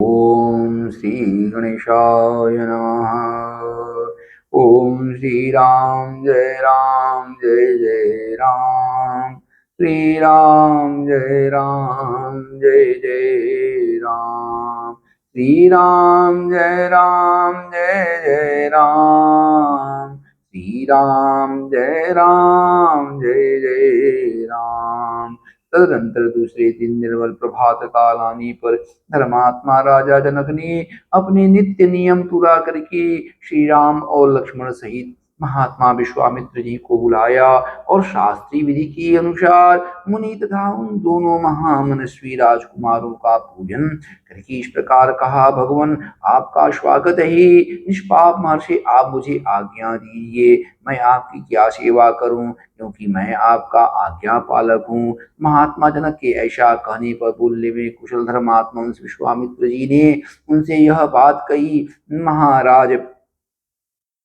ओम श्री गणेशाय नमः। ओम श्री राम जय जय राम। श्री राम जय राम। श्री राम जय राम। श्री राम जय राम। तदनंतर दूसरे दिन निर्मल प्रभात काल आने पर धर्मात्मा राजा जनक ने अपने नित्य नियम पूरा करके श्री राम और लक्ष्मण सहित महात्मा विश्वामित्र जी को बुलाया और शास्त्रीय विधि के अनुसार मुनि तथा उन दोनों महामनस्वी राजकुमारों का पूजन करके इस प्रकार कहा, भगवान आपका स्वागत है। निष्पाप महर्षि, आप मुझे आज्ञा दीजिए, मैं आपकी क्या सेवा करूं, क्योंकि मैं आपका आज्ञा पालक हूँ। महात्मा जनक के ऐसा कहने पर बोलने में कुशल धर्मात्मा विश्वामित्र जी ने उनसे यह बात कही, महाराज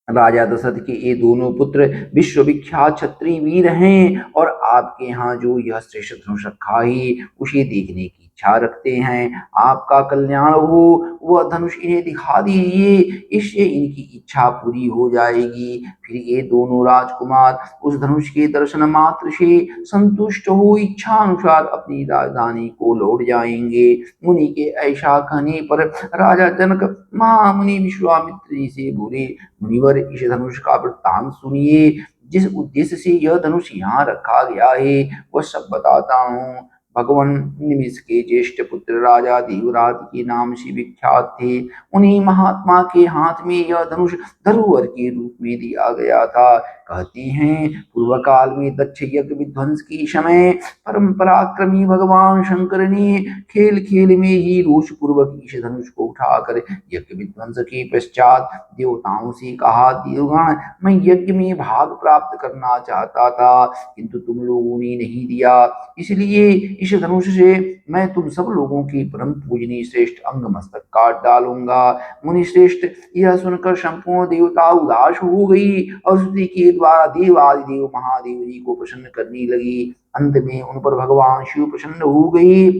राजा दशरथ के ये दोनों पुत्र विश्वविख्यात क्षत्रिय वीर हैं और आपके यहाँ जो यह श्रेष्ठ धनुष रखा है उसे देखने की इच्छा रखते हैं। आपका कल्याण हो, वह धनुष इन्हें दिखा दीजिए, इससे इनकी इच्छा पूरी हो जाएगी। फिर ये दोनों राजकुमार उस धनुष के दर्शन मात्र से संतुष्ट हो इच्छा अनुसार अपनी राजधानी को लौट जाएंगे। मुनि के ऐसा कहने पर राजा जनक महामुनि विश्वामित्र जी से बोले, मुनिवर इस धनुष का वृत्तांत सुनिए। जिस उद्देश्य से यह धनुष यहाँ रखा गया है वह सब बताता हूँ। भगवान निमिष के ज्येष्ठ पुत्र राजा देवराज के नाम से विख्यात थे। उन्हीं महात्मा के हाथ में यह धनुष धरोहर के रूप में दिया गया था। कहते हैं पूर्व काल में दक्ष यज्ञ विध्वंस के समय परम पराक्रमी भगवान शंकर ने खेल खेल में ही रोष पूर्वक इस धनुष को उठाकर यज्ञ विध्वंस के पश्चात देवताओं से कहा, देवगण मैं यज्ञ में भाग प्राप्त करना चाहता था, किंतु तुम लोगों ने नहीं दिया, इसलिए इस धनुष से मैं तुम सब लोगों की परम पूजनीय श्रेष्ठ अंग मस्तक काट डालूंगा। मुनि श्रेष्ठ यह सुनकर संपूर्ण देवता उदास हो गई और स्तुति के द्वारा देवादिदेव महादेव जी को प्रसन्न करने लगी। अंत में उन पर भगवान शिव प्रसन्न हो गए।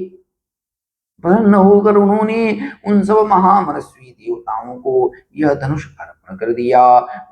प्रसन्न होकर उन्होंने उन सब महामनस्वी देवताओं को यह धनुष अर्पण कर दिया।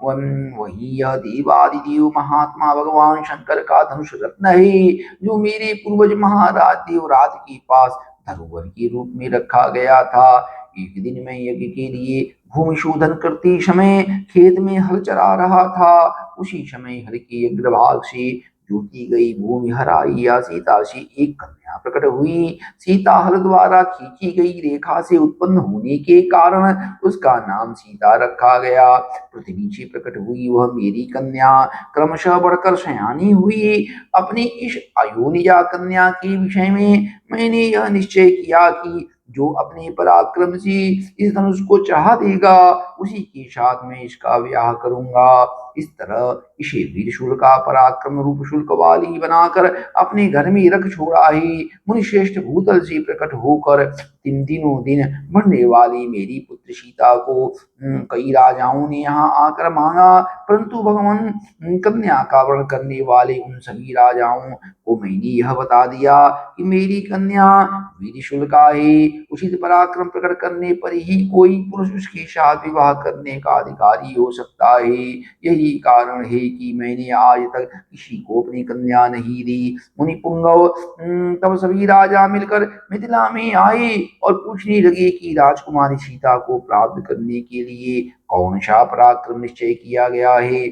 वही यह देवादिदेव महात्मा भगवान शंकर का धनुष रत्न है, जो मेरे पूर्वज महाराज देवराज के पास धरोहर के रूप में रखा गया था। एक दिन मैं यज्ञ के लिए भूमि शोधन करते समय खेत में हल चला रहा था। उसी समय हल के अग्रभाग से जोती गई भूमि हराई या सीता से एक कन्या प्रकट हुई। सीता हल द्वारा खींची गई रेखा से उत्पन्न होने के कारण उसका नाम सीता रखा गया। पृथ्वी से प्रकट हुई वह मेरी कन्या क्रमशः बढ़कर सयानी हुई। अपनी इस अयोनिजा कन्या के विषय में मैंने यह निश्चय किया कि जो अपने पराक्रम से इस धनुष को चाह देगा उसी के साथ मैं इसका ब्याह करूंगा। इस तरह इसे वीर शूल का पराक्रम रूप शुल्क वाली बनाकर अपने घर में रख छोड़ा है। मुनिश्रेष्ठ भूतल से प्रकट होकर दिनों दिन बढ़ने वाली मेरी पुत्र सीता को कई राजाओं ने यहाँ आकर मांगा, परंतु भगवान कन्या का वर्ण करने वाले उन सभी राजाओं को मैंने यह बता दिया कि मेरी कन्या वीर शुल्का है। उचित पराक्रम प्रकट करने पर ही कोई पुरुष उसके साथ विवाह करने का अधिकारी हो सकता है। यही कारण है कि मैंने आज तक किसी को अपनी कन्या नहीं दी। मुनि पुंगव तब सभी राजा मिलकर मिथिला में आए और पूछने लगे कि राजकुमारी सीता को प्राप्त करने के लिए कौन सा पराक्रम निश्चय किया गया है।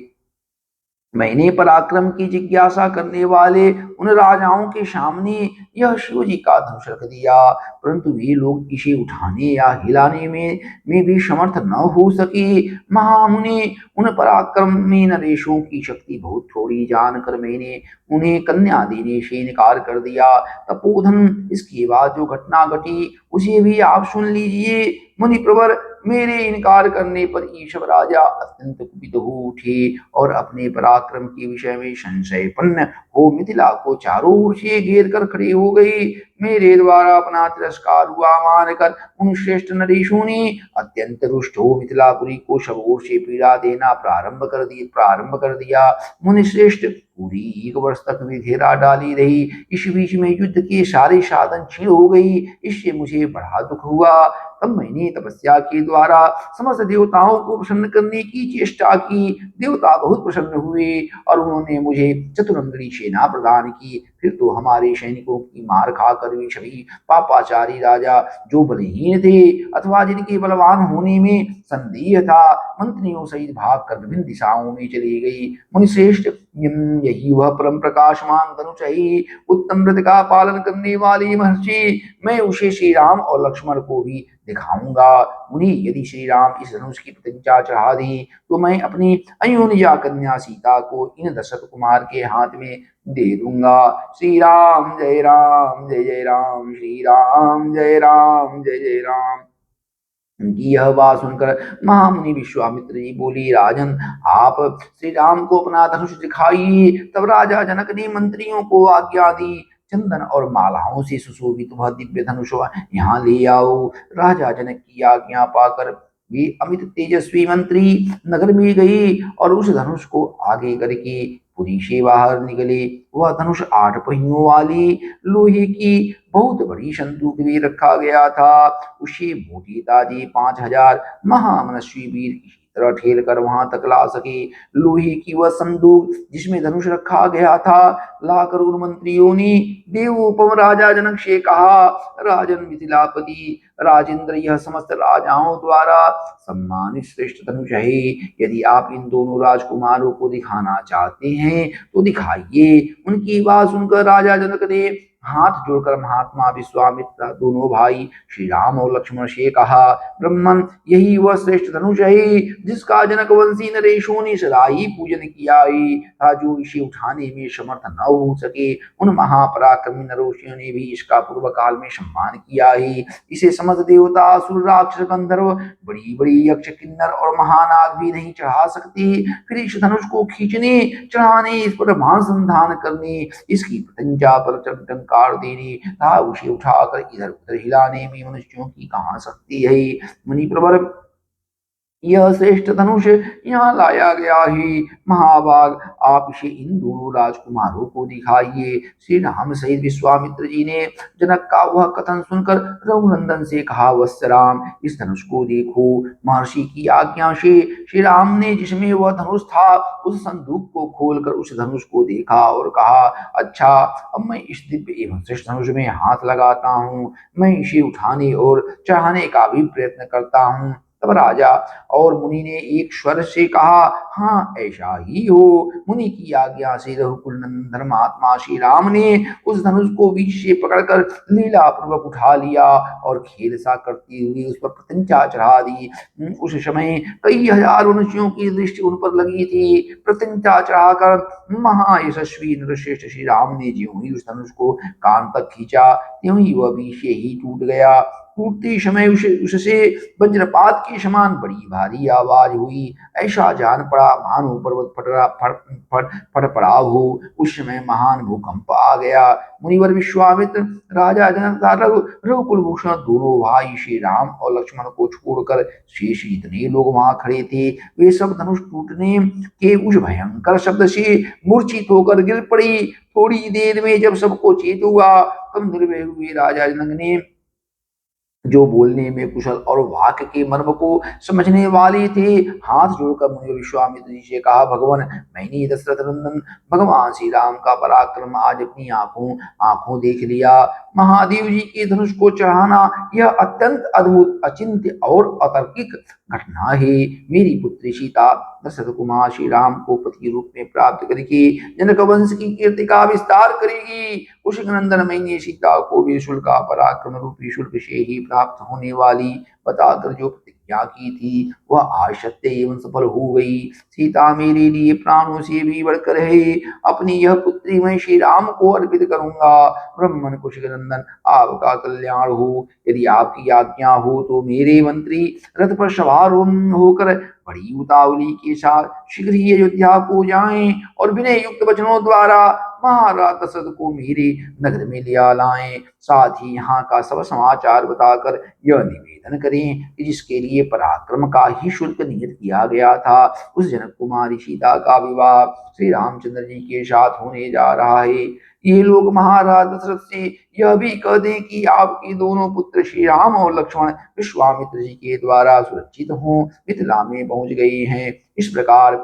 मैंने पराक्रम की जिज्ञासा करने वाले उन राजाओं के सामने यह शिव जी का धनुष रख दिया, परंतु वे लोग इसे उठाने या हिलाने में भी समर्थ न हो सके। महामुनि उन पराक्रम में नरेशों की शक्ति बहुत थोड़ी जानकर मैंने उन्हें कन्या देने से इनकार कर दिया। तपोधन इसके बाद जो घटना घटी उसे भी आप सुन लीजिए। मुनि प्रवर मेरे इनकार करने पर ईशव राजा अत्यंत कुपित हो उठे और अपने पराक्रम के विषय में संशयपन्न हो मिथिला को चारों ओर से घेर कर खड़े हो गए। मेरे द्वारा अपना तिरस्कार हुआ मानकर उन श्रेष्ठ नरेशों ने अत्यंत रुष्ट हो मिथिलापुरी को सब ओर से पीड़ा देना प्रारंभ कर दिया। मुनि श्रेष्ठ पूरी एक वर्ष तक वे घेरा डाली रही। इस बीच में युद्ध के सारे साधन छीन हो गई। इससे मुझे बड़ा दुख हुआ। तब मैंने तपस्या के द्वारा समस्त देवताओं को प्रसन्न करने की चेष्टा की। देवता बहुत प्रसन्न हुए और उन्होंने मुझे चतुरंगनी सेना प्रदान की। फिर तो हमारे सैनिकों की मार खाकर वे सभी पापाचारी राजा, जो बलहीन थे अथवा जिनके बलवान होने में संदेह था, मंत्रियों सहित भागकर विभिन्न दिशाओं में चली गई। मुनिश्रेष्ठ, यही वह परम प्रकाशमान धनुष है, उत्तम व्रत का पालन करने वाले महर्षि। मैं उसे श्री राम और लक्ष्मण को भी दिखाऊंगा। मुनि, यदि श्री राम इस धनुष की प्रतिज्ञा चढ़ा दें तो मैं अपनी अयोनिजा कन्या सीता को इन दशरथ कुमार के हाथ में दे दूंगा। श्री राम जय राम, जय जय राम, श्री राम जय राम, जय जय राम। उनकी यह बात सुनकर महामुनि विश्वामित्र जी बोली, राजन, आप श्री राम को अपना धनुष दिखाइए। तब राजा जनक ने मंत्रियों को आज्ञा दी, चंदन और मालाओं से सुशोभित वह दिव्य धनुष यहाँ ले आओ। राजा जनक की आज्ञा पाकर वे अमित तेजस्वी मंत्री नगर में गए और उस धनुष को आगे करके पुरी से बाहर निकले। वह धनुष 8 पहियों वाली लोहे की बहुत बड़ी संदूक में रखा गया था। उसे मोटी ताजी 5,000 महामनस्वी वीर किसी तरह ठेल कर वहां तक ला सके। लोहे की वह संदूक जिसमें धनुष रखा गया था लाकर उन मंत्रियों ने देवोपम राजा जनक से कहा, राजन मिथिलापति राजेंद्र, यह समस्त राजाओं द्वारा सम्मानित श्रेष्ठ धनुष है। यदि आप इन दोनों राजकुमारों को दिखाना चाहते हैं तो दिखाइए। उनकी बात सुनकर राजा जनक ने हाथ जोड़कर महात्मा विश्वामित्र दोनों भाई श्री राम और लक्ष्मण से कहा, ब्रह्मन, यही वह श्रेष्ठ धनुष है जिसका जनक वंशी नरेशों ने सदा ही पूजन किया है था। जो इसे उठाने में समर्थ न हो सके, उन महापराक्रमी नरेशियों ने भी इसका पूर्व काल में सम्मान किया है। इसे समस्त देवता, असुर, राक्षस, गंधर्व, बड़ी बड़ी यक्ष, किन्नर और महानाग भी नहीं चढ़ा सकते। फिर इस धनुष को खींचने, चढ़ाने, इस पर बाण संधान करने, इसकी पंजा पर टंकार देने तथा उसे उठाकर इधर उधर हिलाने में मनुष्यों की कहाँ शक्ति है। मुनि प्रवर, यह श्रेष्ठ धनुष यहाँ लाया गया है। महाभाग, आप इसे इन दोनों राजकुमारों को दिखाइए। श्री राम सहित विश्वामित्र जी ने जनक का वह कथन सुनकर रघुनंदन से कहा, वत्स राम, इस धनुष को देखो। महर्षि की आज्ञा से श्री राम ने जिसमें वह धनुष था उस संदूक को खोलकर उस धनुष को देखा और कहा, अच्छा, अब मैं इस दिव्य एवं श्रेष्ठ धनुष में हाथ लगाता हूँ। मैं इसे उठाने और चढ़ाने का भी प्रयत्न करता हूँ। तब राजा और मुनि ने एक स्वर से कहा, हाँ, ऐसा ही हो। मुनि की आज्ञा से रघुकुल नंदन धर्मात्मा श्री राम ने उस धनुष को बीच से पकड़कर लीला पूर्वक उठा लिया और खेल सा करते हुए उस पर प्रत्यंचा चढ़ा दी। उस समय कई हजार मनुष्यों की दृष्टि उन पर लगी थी। प्रत्यंचा चढ़ाकर महायशस्वी नरश्रेष्ठ श्री राम ने ज्यों ही उस धनुष को कान तक खींचा, त्यों ही वह बीच से ही टूट गया। टूटते समय उससे वज्रपात के समान बड़ी भारी आवाज हुई। ऐसा जान पड़ा मानो पर्वत फट पड़ा हो। उस समय महान भूकंप आ गया। मुनिवर विश्वामित्र, राजा जनक तथा रघुकुल भूषण दोनों भाई श्री राम और लक्ष्मण को छोड़कर शेष जितने लोग वहां खड़े थे, वे सब धनुष टूटने के उस भयंकर शब्द से मूर्छित होकर गिर पड़ी। थोड़ी देर में जब सबको चेत हुआ, तब निर्भय हुए राजा जनक ने, जो बोलने में कुशल और वाक्य के मर्म को समझने वाले थे, हाथ जोड़कर मुनि विश्वामित्र जी से कहा, भगवान, मैंने दशरथ नंदन भगवान श्री राम का पराक्रम आज अपनी आंखों देख लिया। महादेव जी के धनुष को चढ़ाना यह अत्यंत अद्भुत, अचिंत्य और अतर्किक घटना है। मेरी पुत्री सीता दशरथ कुमार श्री राम को पति रूप में प्राप्त करके जनक वंश की कीर्ति का विस्तार करेगी। उस नंदन मैंने सीता को भी शुल्क का पराक्रम रूपी शुल्क से ही प्राप्त होने वाली बताकर जो प्रतिज्ञा की थी, वह आज सत्य एवं सफल हो गई। सीता मेरे लिए प्राणों से भी बढ़कर है। अपनी यह पुत्री मैं श्री राम को अर्पित करूंगा। ब्रह्मन कुशिक नंदन, आपका कल्याण हो। यदि आपकी आज्ञा हो तो मेरे मंत्री रथ पर सवार होकर बड़ी उतावली के साथ शीघ्र ही अयोध्या को जाएं और विनय युक्त वचनों द्वारा महाराज दशरथ को मेरे नगर में ले लाएं। साथ ही यहाँ का सब समाचार बताकर यह निवेदन करें कि जिसके लिए पराक्रम का ही शुल्क नियत किया गया था, उस जनक कुमारी सीता का विवाह श्री रामचंद्र जी के साथ होने जा रहा है। ये लोग महाराज दशरथ से यह भी कह दें कि आपके दोनों पुत्र श्री राम और लक्ष्मण विश्वामित्र जी के द्वारा सुरक्षित हों मिथिला में पहुंच गए हैं। इस प्रकार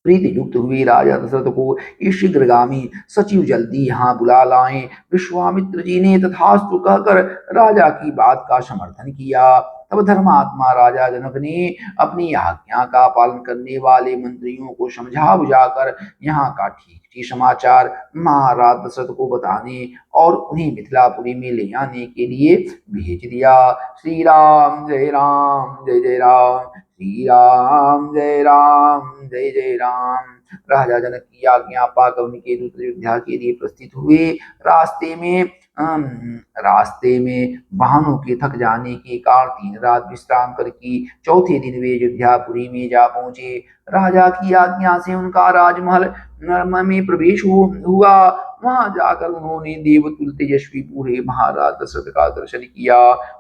प्रीति युक्त हुए राजा दशरथ को ये शीघ्रगामी सचिव जल्दी यहाँ बुला लाएं। विश्वामित्र जी ने तथास्तु कहकर राजा की बात का समर्थन किया। तब धर्मात्मा राजा जनक ने अपनी आज्ञा का पालन करने वाले मंत्रियों को समझा बुझाकर यहाँ का ठीक ठीक समाचार महाराज दशरथ को बताने और उन्हें मिथिलापुरी में ले आने के लिए भेज दिया। श्री राम जय राम जय जय राम, श्री राम जय राम जय जय राम। राजा जनक की आज्ञा पाकर उनके दूत अयोध्या के लिए प्रस्थित हुए। रास्ते में रास्ते में वाहनों के थक जाने के कारण 3 रात विश्राम करके चौथे दिन वे अयोध्यापुरी में जा पहुंचे। राजा की आज्ञा से उनका राजमहल में प्रवेश हुआ। वहां जाकर उन्होंने देवतुल्य तेजस्वी बूढ़े महाराज दशरथ का दर्शन किया।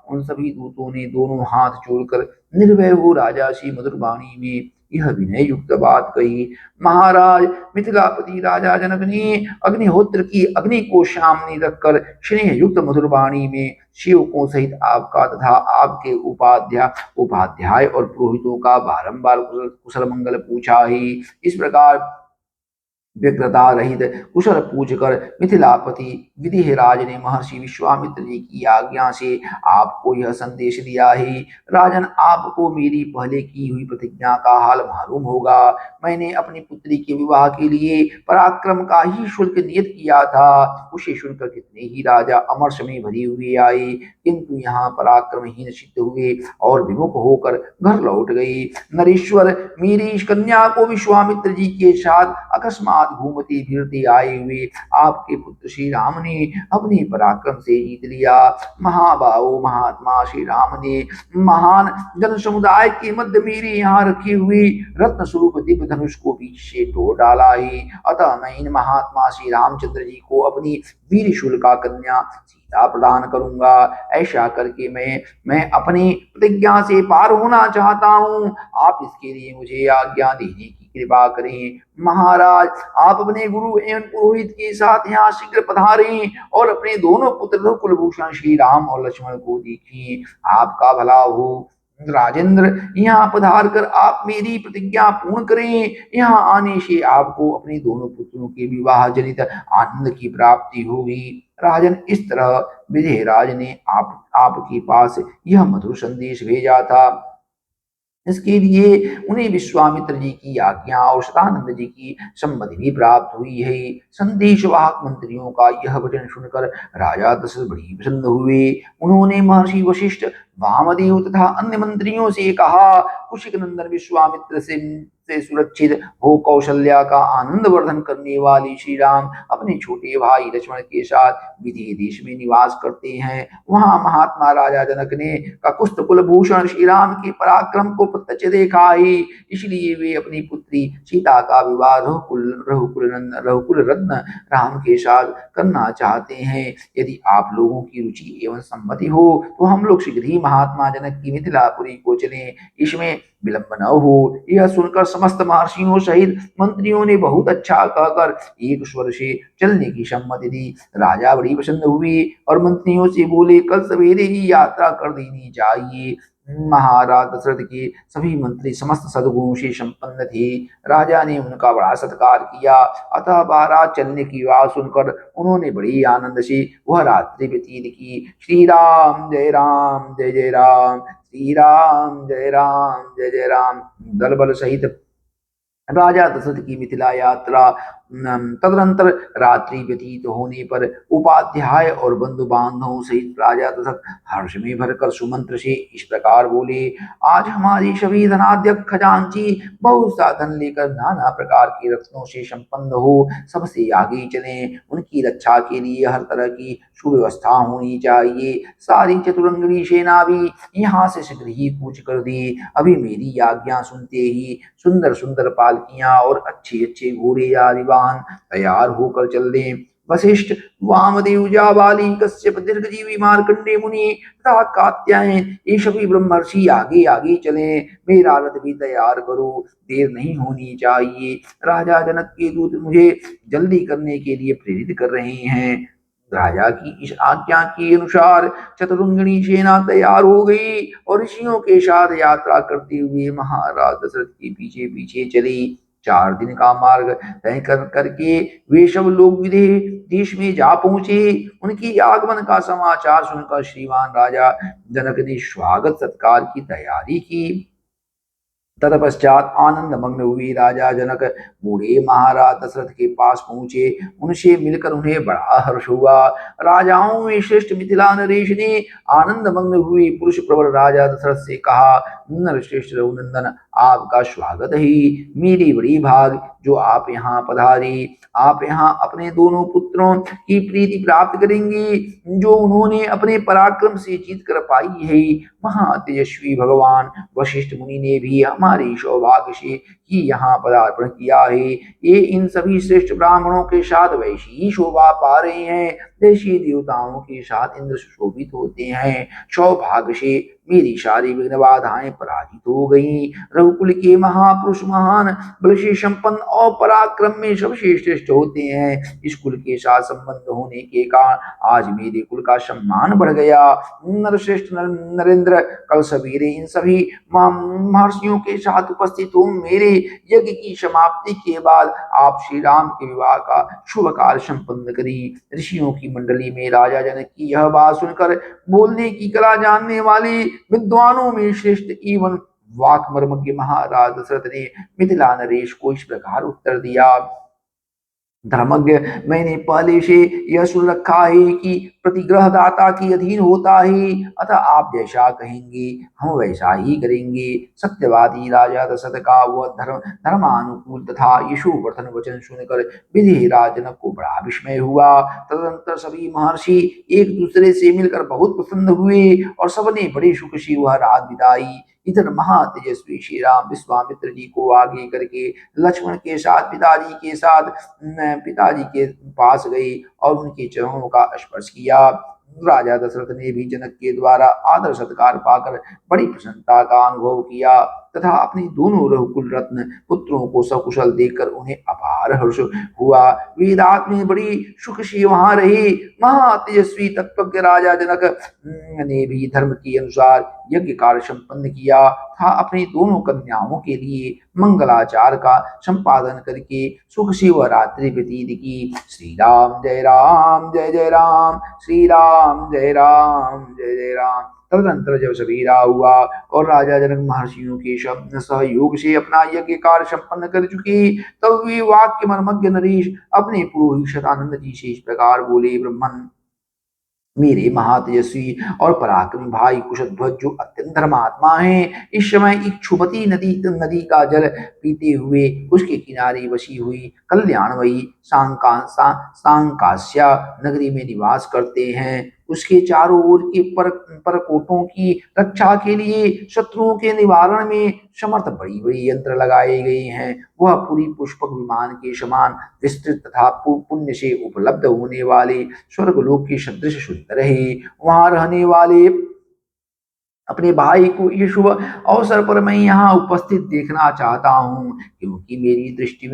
उन सभी दूतों ने दोनों हाथ जोड़कर निर्भय हो राजा से मधुर वाणी में यह विनय युक्त बात कही। महाराज, मिथिलापति राजा जनक ने अग्निहोत्र की अग्नि को सामने रखकर स्नेह युक्त मधुर वाणी में सेवकों सहित आपका तथा आपके उपाध्याय और पुरोहितों का बारंबार कुशल मंगल पूछा ही। इस प्रकार व्यग्रता रहित कुशल पूछकर मिथिलापति विधिराज ने महर्षि विश्वामित्र जी की आज्ञा से आपको यह संदेश दिया है। राजन, आपको मेरी पहले की हुई प्रतिज्ञा का हाल मालूम होगा। मैंने अपनी पुत्री के विवाह के लिए पराक्रम का ही शुल्क नियत किया था। उसे शुल्क कितने ही राजा अमरश में भरे हुए आए, किंतु यहाँ पराक्रमहीन सिद्ध हुए और विमुख होकर घर लौट गए। नरेश्वर, मेरी इस कन्या को विश्वामित्र जी के साथ अकस्मात घूमते फिरते आए हुए आपके पुत्र श्री राम ने अपने पराक्रम से जीत लिया। महाबाहो महात्मा श्री राम ने महान जन समुदाय के मध्य मेरे यहाँ रखे हुए रत्न स्वरूप दिव्य धनुष को बीच से तोड़ डाला है। अतः मैं इन महात्मा श्री रामचंद्र जी को अपनी वीर शूलिका कन्या सीता प्रदान करूंगा। ऐसा करके मैं अपनी प्रतिज्ञा से पार होना चाहता हूँ। आप इसके लिए मुझे आज्ञा देने की कृपा करें। महाराज, आप अपने गुरु एवं पुरोहित के साथ यहाँ शीघ्र पधारें और अपने दोनों पुत्र कुलभूषण श्री राम और लक्ष्मण को देखें। आपका भला हो। राजेंद्र, यहाँ पधार कर आप मेरी प्रतिज्ञा पूर्ण करें। यहाँ आने से आपको अपने दोनों पुत्रों के विवाह जनित आनंद की प्राप्ति होगी। राजन, इस तरह विजयराज ने आपके पास यह मधुर संदेश भेजा था। इसके लिए उन्हें विश्वामित्र जी की आज्ञा और सदानंद जी की सम्मति भी प्राप्त हुई है। संदेशवाहक मंत्रियों का यह वचन सुनकर राजा दशरथ बड़ी प्रसन्न हुए। उन्होंने महर्षि वशिष्ठ, वामदेव तथा अन्य मंत्रियों से कहा, कुशिक नंदन विश्वामित्र से सुरक्षित हो कौशल्या का आनंद वर्धन करने वाले श्री राम अपने छोटे भाई लक्ष्मण के साथ विदेह देश में निवास करते हैं। वहां महात्मा राजा जनक ने ककुस्थ कुलभूषण श्री राम के पराक्रम को प्रत्यक्ष देखा है। इसलिए वे अपनी पुत्री सीता का विवाह रघुकुल रत्न राम के साथ करना चाहते हैं। यदि आप लोगों की रुचि एवं सम्मति हो तो हम लोग शीघ्र ही महात्मा जनक की मिथिलापुरी को चलें। इसमें विलंब न हो। यह सुनकर समस्त महर्षियों सहित मंत्रियों ने बहुत अच्छा कहकर एक स्वर से चलने की सम्मति दी। राजा बड़ी प्रसन्न हुए और मंत्रियों से बोले, कल सवेरे ही यात्रा कर देनी चाहिए। महाराज दशरथ के सभी मंत्री समस्त सद्गुणों से संपन्न थे। राजा ने उनका बड़ा सत्कार किया। अतः बारात चलने की बात सुनकर उन्होंने बड़ी आनंद से वह रात्रि व्यतीत की। श्री राम जय राम जय जय राम, श्री राम जय राम जय जय राम। दल बल सहित राजा दशरथ की मिथिला यात्रा तदनंतर रात्रि व्यतीत होने पर उपाध्याय और बंधु बांधवों सहित राजा दशरथ हर्ष में भरकर सुमंत्र से इस प्रकार बोले, आज हमारी सभी धनाध्यक्ष खजांची बहुत सा धन लेकर नाना प्रकार के रत्नों से संपन्न हो सबसे आगे चले। उनकी रक्षा के लिए हर तरह की सुव्यवस्था होनी चाहिए। सारी चतुरंगनी सेना भी यहाँ से शीघ्र ही कूच कर दी। अभी मेरी आज्ञा सुनते ही सुंदर सुंदर पालकियां और अच्छे अच्छे घोड़े आदि वाहन तैयार होकर चल दें। वशिष्ठ, वामदेव, जाबाली, कश्यप, दीर्घजीवी, मार्कंडे मुनि तथा कात्यायन ये सभी ब्रह्मर्षि आगे आगे चले। मेरा रथ भी तैयार करो, देर नहीं होनी चाहिए। राजा जनक के दूत मुझे जल्दी करने के लिए प्रेरित कर रहे हैं। राजा की इस आज्ञा के अनुसार चतुरंगिणी सेना तैयार हो गई और ऋषियों के साथ यात्रा करते हुए महाराज दशरथ के पीछे पीछे चली। 4 दिन का मार्ग तय करके वे सब लोग विदेह देश में जा पहुंचे। उनकी आगमन का समाचार सुनकर श्रीमान राजा जनक ने स्वागत सत्कार की तैयारी की। तत्पश्चात आनंद मग्न हुए राजा जनक बूढ़े महाराज दशरथ के पास पहुंचे। उनसे मिलकर उन्हें बड़ा हर्ष हुआ। राजाओं में श्रेष्ठ मिथिला नरेश ने आनंद मग्न हुए पुरुष प्रवर राजा दशरथ से कहा, नरश्रेष्ठ रघुनंदन, आपका स्वागत है। मेरी बड़ी भाग जो आप यहाँ पधारे। आप यहाँ अपने दोनों पुत्रों की प्रीति प्राप्त करेंगे जो उन्होंने अपने पराक्रम से जीत कर पाई है। महातेजस्वी भगवान वशिष्ठ मुनि ने भी हमारे सौभाग्य से ही यहाँ पदार्पण किया है। ये इन सभी श्रेष्ठ ब्राह्मणों के साथ वैसी ही शोभा पा रहे हैं जैसे देवताओं के साथ इंद्र सुशोभित होते हैं। सौभाग्य से मेरी सारी विघ्न बाधाएं पराजित हो गई। रघुकुल के महापुरुष महान बल से संपन्न और पराक्रम में सबसे श्रेष्ठ होते हैं। इस कुल के साथ संबंध होने के कारण आज मेरे कुल का सम्मान बढ़ गया। नरश्रेष्ठ नरेंद्र, कल सवेरे इन सभी महर्षियों के साथ उपस्थित हो मेरे यज्ञ की समाप्ति के बाद आप श्री राम के विवाह का शुभ कार्य संपन्न करें। ऋषियों की मंडली में राजा जनक की यह बात सुनकर बोलने की कला जानने वाले विद्वानों में श्रेष्ठ एवं वाक मर्मज्ञ महाराज दशरथ ने मिथिला नरेश को इस प्रकार उत्तर दिया। धर्मज्ञ, मैंने पहले से यह सुन रखा है कि प्रतिग्रह दाता के अधीन होता है, अतः आप जैसा कहेंगे हम वैसा ही करेंगे। सत्यवादी राजा दशरथ का वह धर्मानुकूल तथा यशोवर्धन वचन सुनकर विधिराज जनक को बड़ा विस्मय हुआ। तदनंतर सभी महर्षि एक दूसरे से मिलकर बहुत प्रसन्न हुए और सबने बड़े सुख से वह रात बिताई। इधर महातेजस्वी श्री राम विश्वामित्र जी को आगे करके लक्ष्मण के साथ पिताजी के पास गए और उनके चरणों का स्पर्श किया। राजा दशरथ ने भी जनक के द्वारा आदर सत्कार पाकर बड़ी प्रसन्नता का अनुभव किया तथा अपने दोनों रघुकुल रत्न पुत्रों को सकुशल देखकर उन्हें अपार हर्ष हुआ। वे रात में बड़ी सुख से वहां रहे। महातेजस्वी तत्वज्ञ राजा जनक ने भी धर्म के अनुसार यज्ञ कार्य संपन्न किया था। अपनी दोनों कन्याओं के लिए मंगलाचार का संपादन करके सुख से वह रात्रि व्यतीत की। श्री राम जय राम जय जय राम, श्री राम जय राम जय जय राम। तदनंतर जब सवेरा हुआ और राजा जनक महर्षियों के सहयोग से अपना यज्ञ कार्य संपन्न कर चुके, तब वे वाक्य मर्मज्ञ नरेश अपने पुरोहित शतानंद जी से इस प्रकार बोले, ब्रह्मन, मेरे महातेजस्वी और पराक्रमी भाई कुशध्वज जो अत्यंत धर्मात्मा हैं, इस समय इक्षुमती नदी का जल पीते हुए उसके किनारे बसी हुई कल्याणमयी सांकास्या नगरी में निवास करते हैं। उसके चारों ओर के परकोटों की रक्षा के लिए शत्रुओं के निवारण में समर्थ बड़ी बड़ी यंत्र लगाए गए हैं। वह पूरी पुष्पक विमान के समान विस्तृत तथा पुण्य से उपलब्ध होने वाले स्वर्गलोक के सदृश सुंदर है। वहां रहने वाले अपने भाई को ये शुभ अवसर पर मैं यहाँ उपस्थित देखना चाहता हूँ, क्योंकि मेरी दृष्टि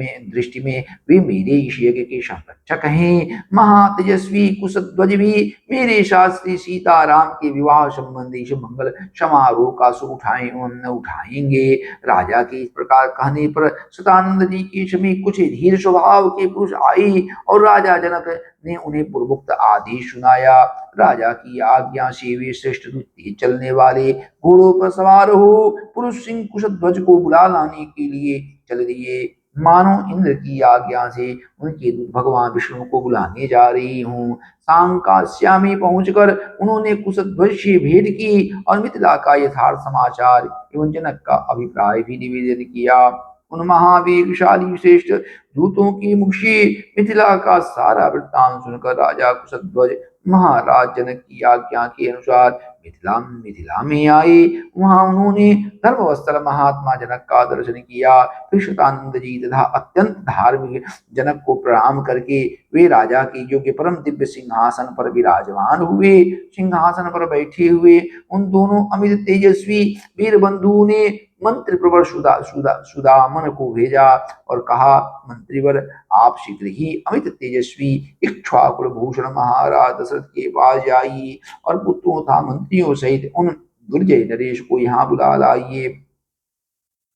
में वे मेरे इस यज्ञ के संरक्षक हैं। महातेजस्वी कुशध्वज भी मेरे साथ श्री सीताराम के विवाह संबंधी मंगल समारोह का सुख उठाएंगे। राजा के इस प्रकार कहने पर सतानंद जी के समीप कुछ धीर स्वभाव के पुरुष आए और राजा जनक ने उन्हें पूर्वोक्त आदेश सुनाया। राजा की आज्ञा से वे श्रेष्ठ दूत तेज चलने वाले घोड़ों पर सवार हो पुरुष सिंह कुशध्वज को बुला लाने के लिए चल दिए। मानो इंद्र की आज्ञा से उनके दूत भगवान विष्णु को बुलाने जा रही हूँ। सांकास्या में पहुंचकर उन्होंने कुशध्वज से भेंट की और मिथिला का यथार्थ समाचार एवं जनक का अभिप्राय भी निवेदन किया। उन महावेगशाली श्रेष्ठ दूतों के मुख से मिथिला का सारा वृत्तांत सुनकर राजा कुशध्वज महाराज जनक की आज्ञा के अनुसार मिथिला में आए। वहां उन्होंने धर्मवत्सल महात्मा जनक का दर्शन किया। फिर शतानंद जी तथा अत्यंत धार्मिक जनक को प्रणाम करके वे राजा के योग्य परम दिव्य सिंहासन पर विराजमान हुए। सिंहासन पर बैठे हुए उन दोनों अमित तेजस्वी वीर बंधुओं ने मंत्री प्रवर सुदामन को भेजा और कहा, मंत्रीवर, आप शीघ्र ही अमित तेजस्वी इक्ष्वाकुल भूषण महाराज दशरथ के पास जाइए और पुत्रों तथा मंत्रियों सहित उन दुर्जय नरेश को यहाँ बुला लाइए।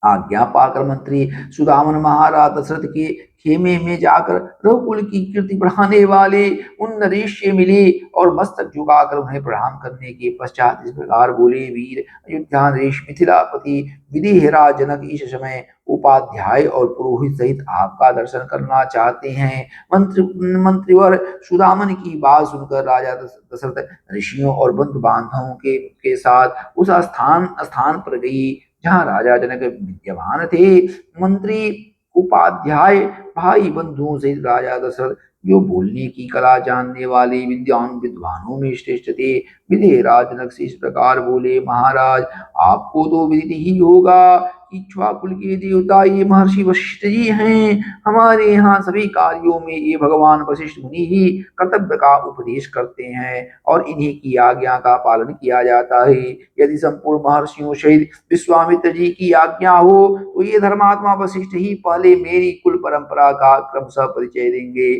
आज्ञा पाकर मंत्री सुदामन महाराज दशरथ के खेमे में जाकर रघुकुल की कीर्ति बढ़ाने वाले उन नरेश से मिले और मस्तक झुकाकर उन्हें प्रणाम करने के पश्चात इस प्रकार बोले, वीर अयोध्या नरेश मिथिलापति विदेहराज जनक इस समय उपाध्याय और पुरोहित सहित आपका दर्शन करना चाहते हैं। मंत्रीवर सुदामन की बात सुनकर राजा दशरथ ऋषियों और बंधु बांधवों के साथ उस स्थान पर गई जहाँ राजा जनक विद्यमान थे। मंत्री उपाध्याय भाई बंधुओं सहित राजा दशरथ, जो बोलने की कला जानने वाले विद्वानों में श्रेष्ठ थे, विदेहराज जनक से इस प्रकार बोले, महाराज, आपको तो विदित ही होगा, इक्ष्वाकुल के देवता ये महर्षि वशिष्ठ जी हैं। हमारे यहाँ सभी कार्यों में ये भगवान वशिष्ठ मुनि ही कर्तव्य का उपदेश करते हैं और इन्हीं की आज्ञा का पालन किया जाता है। यदि संपूर्ण महर्षियों सहित विश्वामित्र जी की आज्ञा हो तो ये धर्मात्मा वशिष्ठ ही पहले मेरी कुल परंपरा का क्रमशः परिचय देंगे।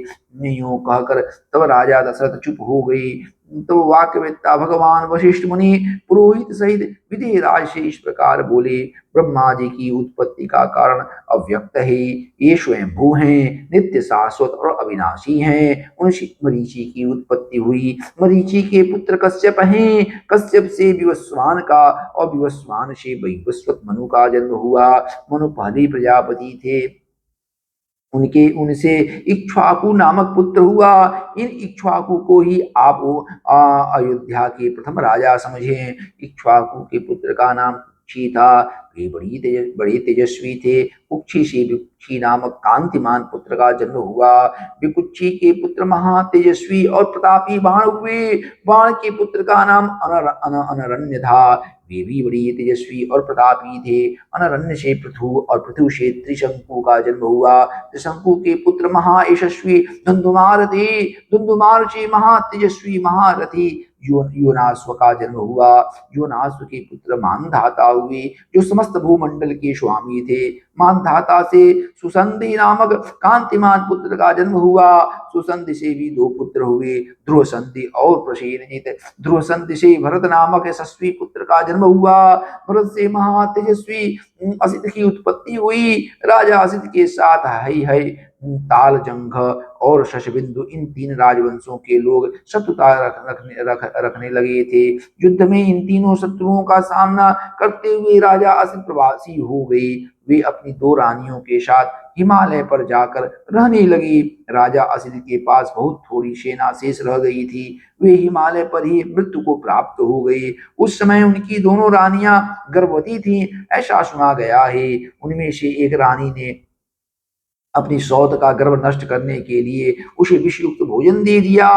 यूं कहकर तब राजा दशरथ चुप हो गए। तो वाक्यवेत्ता भगवान वशिष्ठ मुनि पुरोहित सहित विदेहराज से इस प्रकार बोले, ब्रह्मा जी की उत्पत्ति का कारण अव्यक्त है, ये स्वयंभू हैं, नित्य शाश्वत और अविनाशी हैं। उनसे मरीचि की उत्पत्ति हुई, मरीचि के पुत्र कश्यप हैं, कश्यप से विवस्वान का और विवस्वान से वैवस्वत मनु का जन्म हुआ। मनु पहले प्रजापति थे, उनसे इक्ष्वाकु नामक पुत्र हुआ। इन इक्ष्वाकु को ही आप अयोध्या के प्रथम राजा समझें। इक्ष्वाकु के पुत्र का नाम कुक्षी था। वे बड़े तेजस्वी थे। कुक्षी से विकुक्षी नामक कांतिमान पुत्र का जन्म हुआ। विकुक्षी के पुत्र महातेजस्वी और प्रतापी बाण हुए। बाण के पुत्र का नाम अनरण्य था। वे भी बड़ी तेजस्वी और प्रतापी थे। अनरण्य से पृथु और पृथु से त्रिशंकु का जन्म हुआ। त्रिशंकु के पुत्र महायशस्वी धुंधुमार थे। धुंधुमार से महातेजस्वी महारथी योनाश्व का जन्म हुआ। योनाश्व के पुत्र मानधाता हुए, जो समस्त भूमंडल के स्वामी थे। मानधाता से सुसंधि नामक कांतिमान पुत्र का जन्म हुआ। सुसंधि से भी दो पुत्र हुए, ध्रुवसंधि और प्रसेनजित। ध्रुवसंधि से भरत नामक यशस्वी पुत्र का जन्म हुआ। भरत से महातेजस्वी असित की उत्पत्ति हुई। राजा असित के साथ है ताल जंघ और शशबिंदु, इन तीन राजवंशों के लोग शत्रुता रखने लगे थे। युद्ध में इन तीनों शत्रुओं का सामना करते हुए राजा असित प्रवासी हो गए। वे अपनी दो रानियों के साथ हिमालय पर जाकर रहने लगी। राजा असित के पास बहुत थोड़ी सेना शेष रह गई थी। वे हिमालय पर ही मृत्यु को प्राप्त हो गए। उस समय उनकी दोनों रानियां गर्भवती थीं, ऐसा सुना गया है। उनमें से एक रानी ने अपनी सौत का गर्भ नष्ट करने के लिए उसे विषयुक्त भोजन दे दिया।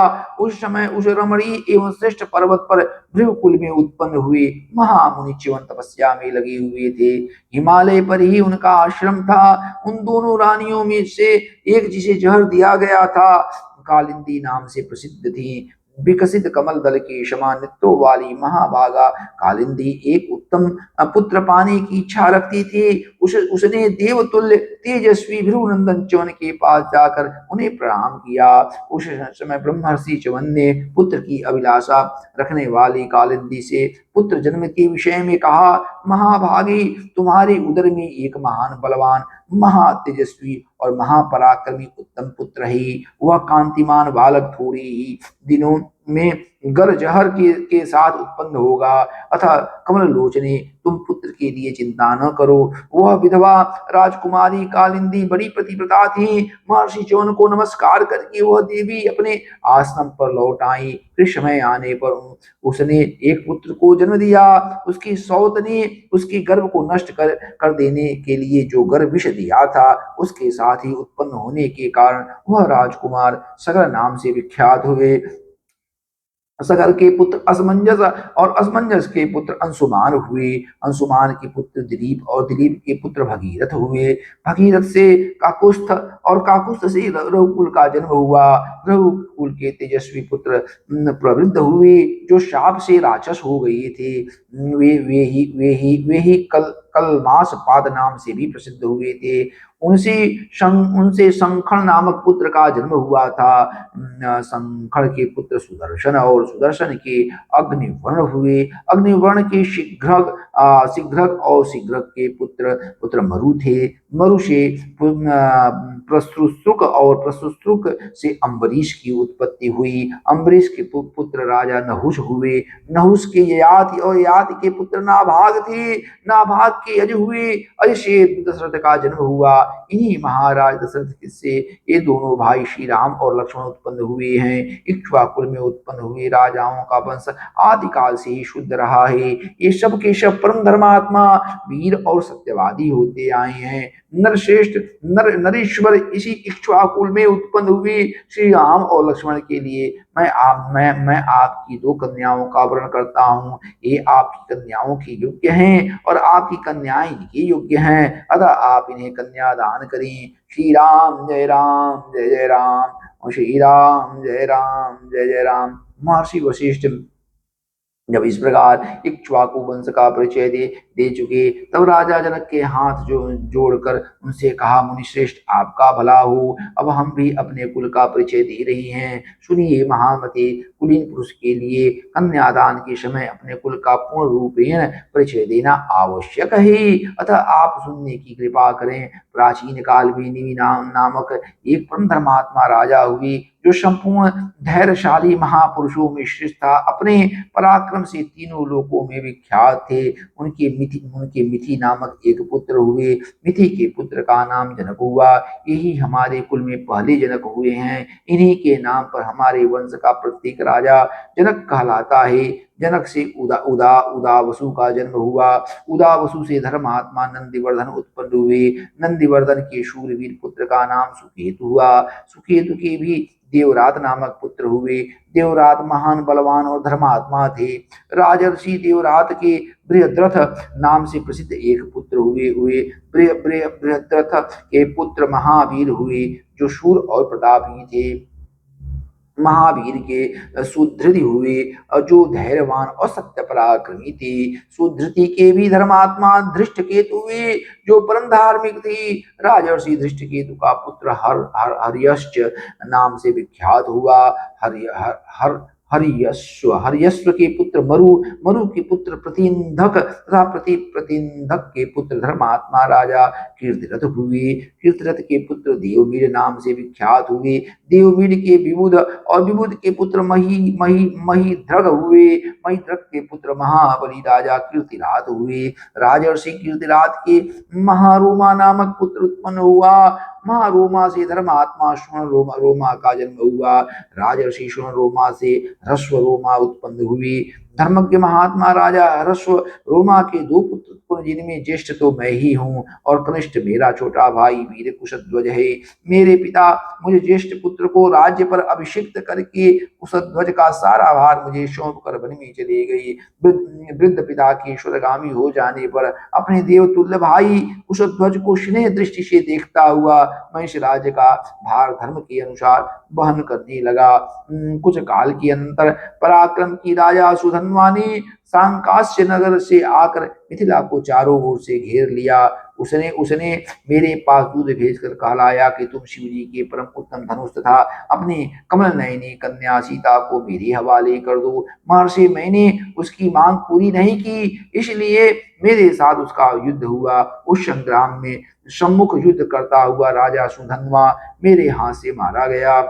उस समय उस रमणी एवं श्रेष्ठ पर्वत पर भृगुकुल में उत्पन्न हुए महामुनि चिवन तपस्या में लगे हुए थे। हिमालय पर ही उनका आश्रम था। उन दोनों रानियों में से एक, जिसे जहर दिया गया था, कालिंदी नाम से प्रसिद्ध थी। विकसित कमल दल के समान नेत्रों वाली महाभागा कालिंदी एक उत्तम पुत्र पाने की इच्छा रखती थी। उसने देवतुल्य तेजस्वी भृगुनंदन च्यवन के पास जाकर उन्हें प्रणाम किया। उस समय ब्रह्मर्षि च्यवन ने पुत्र की अभिलाषा रखने वाली कालिंदी से पुत्र जन्म के विषय में कहा, महाभागी, तुम्हारे उदर में एक महान बलवान, महातेजस्वी और महापराक्रमी उत्तम पुत्र है। वह कांतिमान बालक थोड़े ही दिनों में गरजहर के साथ उत्पन्न होगा। अतः कमल लोचने, तुम पुत्र के लिए चिंता न करो। वह विधवा राजकुमारी कालिंदी बड़ी पतिव्रता थी। महर्षि च्यवन को नमस्कार करके वह देवी अपने आश्रम पर लौट आई। फिर समय आने पर उसने एक पुत्र को जन्म दिया। उसकी सौत ने उसके गर्भ को नष्ट कर देने के लिए जो गर्भ विष दिया था, उसके साथ ही उत्पन्न होने के कारण वह राजकुमार सगर नाम से विख्यात हुए। सगर के पुत्र असमंजस और असमंजस के पुत्र अंशुमान हुए। अंशुमान के पुत्र दिलीप और दिलीप के पुत्र भगीरथ हुए। भगीरथ से काकुस्थ और काकुस्थ से रघुकुल का जन्म हुआ। रघुकुल के तेजस्वी पुत्र प्रवृद्ध हुए जो शाप से राक्षस हो गए थे। वे ही कलमास पाद नाम से भी प्रसिद्ध हुए थे। उनसे शंखल नामक पुत्र का जन्म हुआ था। शंखल के पुत्र सुदर्शन और सुदर्शन के अग्निवर्ण हुए। अग्निवर्ण के शीघ्रक और शीघ्रक के पुत्र पुत्र मरु थे। मरु से प्रसुश्रुक और प्रसुश्रुक से अम्बरीश की उत्पत्ति हुई। अम्बरीश के पुत्र राजा नहुष हुए। नहुष के ययाति और ययाति के पुत्र नाभाग थे। नाभाग के अज हुए। अज से दशरथ का जन्म हुआ। इन्हीं महाराज दशरथ से ये दोनों भाई श्री राम और लक्ष्मण उत्पन्न हुए हैं। इक्ष्वाकुल में उत्पन्न हुए राजाओं का वंश आदिकाल से ही शुद्ध रहा है। ये सब के सब परम धर्मात्मा वीर और सत्यवादी होते आए हैं। नरश्रेष्ठ नरेश्वर इसी इक्ष्वाकुल में उत्पन्न हुए श्री राम और लक्ष्मण के लिए मैं आपकी दो कन्याओं का वर्ण करता हूँ। ये आपकी कन्याओं के योग्य हैं और आपकी कन्याएं इनके योग्य हैं, अतः आप इन्हें कन्यादान करें। श्री राम जय राम जय जय राम और श्री राम जय राम जय जय राम। महर्षि वशिष्ठ जब इस प्रकार इक्ष्वाकु वंश का परिचय दे चुके, तब राजा जनक के हाथ जोड़कर उनसे कहा, मुनिश्रेष्ठ आपका भला हो। अब हम भी अपने कुल का परिचय दे रहे हैं। सुनिए महामते, कुलीन पुरुष के लिए कन्यादान के समय अपने कुल का पूर्ण रूपेण परिचय देना आवश्यक है, अतः आप सुनने की कृपा करें। प्राचीन काल में निमि नामक एक परम धर्मात्मा राजा हुए जो संपूर्ण धैर्यशाली महापुरुषों में श्रेष्ठ था। अपने पराक्रम से तीनों लोकों में विख्यात थे। उनके मिथि नामक एक पुत्र हुए। मिथि के पुत्र का नाम जनक हुआ। यही हमारे कुल में पहले जनक हुए हैं। इन्हीं के नाम पर हमारे वंश का प्रत्येक राजा जनक कहलाता है। जनक से उदावसु का जन्म हुआ। उदावसु से धर्मात्मा नंदिवर्धन उत्पन्न हुए। नंदिवर्धन के शूरवीर पुत्र का नाम सुकेतु हुआ। सुकेतु के भी देवरात नामक पुत्र हुए। देवरात महान बलवान और धर्मात्मा थे। राजर्षि देवरात के बृहद्रथ नाम से प्रसिद्ध एक पुत्र हुए। बृहद्रथ के पुत्र महावीर हुए जो शूर और प्रतापी थे। महावीर के सुधृति हुए जो धैर्यवान और सत्य पराक्रमी थे। सुधृति के भी धर्मात्मा धृष्टकेतु हुए जो परम धार्मिक थी। राजर्षि धृष्टकेतु का पुत्र हर्यश्च नाम से विख्यात हुआ। हर्यश्व के पुत्र मरु के पुत्र प्रतिंधक तथा प्रतिंधक के पुत्र धर्मात्मा राजा कीर्तिरथ हुए। कीर्तिरथ के पुत्र देववीर नाम से विख्यात हुए। देववीर के विबुध और विबुध के पुत्र महीध्रग हुए। महीध्रग के पुत्र महाबली राजा कीर्तिरात हुए। राजर्षि कीर्तिरात के महारोमा नामक पुत्र उत्पन्न हुआ। महारोमा से धर्मात्मा रोमा का जन्म हुआ। राजर्षि रोमा से ह्रस्व रोमा उत्पन्न हुए। धर्मज्ञ महात्मा राजा ह्रस्व रोमा के दो पुत्र उत्पन्न, जिनमें ज्येष्ठ तो मैं ही हूँ और कनिष्ठ मेरा छोटा भाई वीर कुशध्वज है। मेरे पिता मुझे ज्येष्ठ पुत्र को राज्य पर अभिषिक्त करके कुशध्वज का सारा भार मुझे सौंप कर वन में चले गई। वृद्ध पिता के स्वर्गामी हो जाने पर अपने देवतुल्य भाई कुशध्वज को स्नेह दृष्टि से देखता हुआ मैं इस राज्य का भार धर्म के अनुसार वहन करने लगा। कुछ काल के अंतर पराक्रम की राजा सुधन्वा ने सांकास्य नगर से आकर मिथिला को चारों ओर से घेर लिया। उसने मेरे पास दूध भेजकर कहलाया कि तुम शिव जी के परम उत्तम धनुष तथा अपने कमल नयनी कन्या सीता को मेरे हवाले कर दो। महर्षि, मैंने उसकी मांग पूरी नहीं की, इसलिए मेरे साथ उसका युद्ध हुआ। उस संग्राम में सम्मुख युद्ध करता हुआ राजा सुधन्वा मेरे हाथ से मारा गया।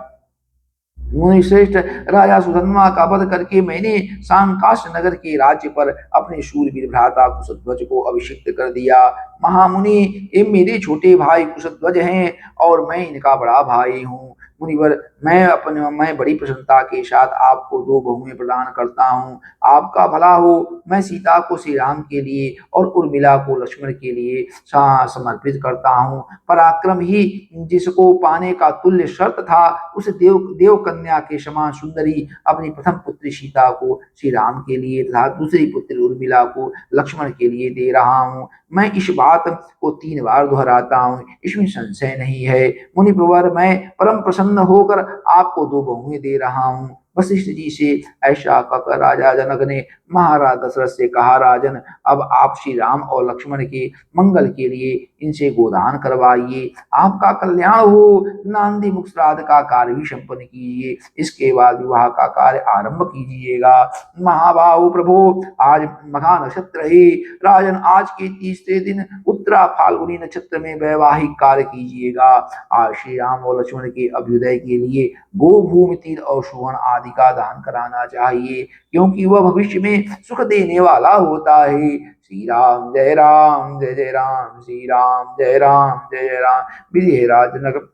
मुनिश्रेष्ठ, राजा सुधन्वा का वध करके मैंने सांकाश नगर के राज्य पर अपने शूरवीर भ्राता कुशध्वज को अभिषिक्त कर दिया। महामुनि, ये मेरे छोटे भाई कुशध्वज हैं और मैं इनका बड़ा भाई हूँ। मुनिवर, मैं बड़ी प्रसन्नता के साथ आपको 2 बहुएं प्रदान करता हूँ। आपका भला हो। मैं सीता को श्री राम के लिए और उर्मिला को लक्ष्मण के लिए समर्पित करता हूँ। पराक्रम ही जिसको पाने का तुल्य शर्त था, उस देव कन्या के समान सुंदरी अपनी प्रथम पुत्री सीता को श्री राम के लिए तथा दूसरी पुत्री उर्मिला को लक्ष्मण के लिए दे रहा हूँ। मैं इस बात को 3 बार दोहराता हूँ, इसमें संशय नहीं है। मुनि प्रवर, मैं परम प्रसन्न होकर आपको 2 बहुएं दे रहा हूँ। वशिष्ठ जी से ऐसा कहकर राजा जनक ने महाराज दशरथ से कहा, राजन, अब आप श्री राम और लक्ष्मण के मंगल के लिए इनसे गोदान करवाइए। आपका कल्याण हो। नांदी मुख श्राद्ध का कार्य भी संपन्न कीजिए। इसके बाद विवाह का कार्य आरंभ कीजिएगा। महाबाहु प्रभु, आज मघा नक्षत्र है। राजन, आज के तीसरे दिन उत्तरा फाल्गुनी नक्षत्र में वैवाहिक कार्य कीजिएगा। आज श्री राम और लक्ष्मण के अभ्युदय के लिए गो, भूमि, तीर और सुवर्ण आदि का दान कराना चाहिए, क्योंकि वह भविष्य में सुख देने वाला होता है। श्री राम जय राम, जय जय राम, श्री राम जय राम, जय जय राम। विजयराज जनक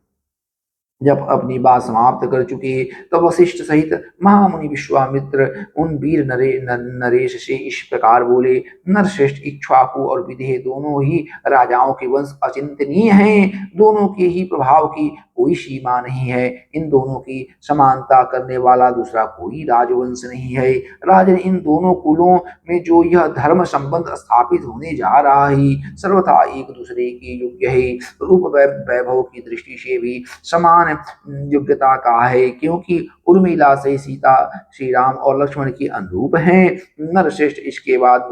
जब अपनी बात समाप्त कर चुके, तब वशिष्ठ सहित महामुनि विश्वामित्र उन वीर नरेश से इस प्रकार बोले, नरश्रेष्ठ, इक्ष्वाकु और विदेह दोनों ही राजाओं के वंश अचिंतनीय हैं। दोनों के ही प्रभाव की कोई सीमा नहीं है। इन दोनों की समानता करने वाला दूसरा कोई राजवंश नहीं है। राजन, इन दोनों कुलों में जो यह धर्म संबंध स्थापित होने जा रहा है, सर्वथा एक दूसरे के योग्य है। रूप वैभव की दृष्टि से भी समान योग्यता का है, क्योंकि उर्मिला से सीता श्री राम और लक्ष्मण के अनुरूप हैं। नरश्रेष्ठ, इसके बाद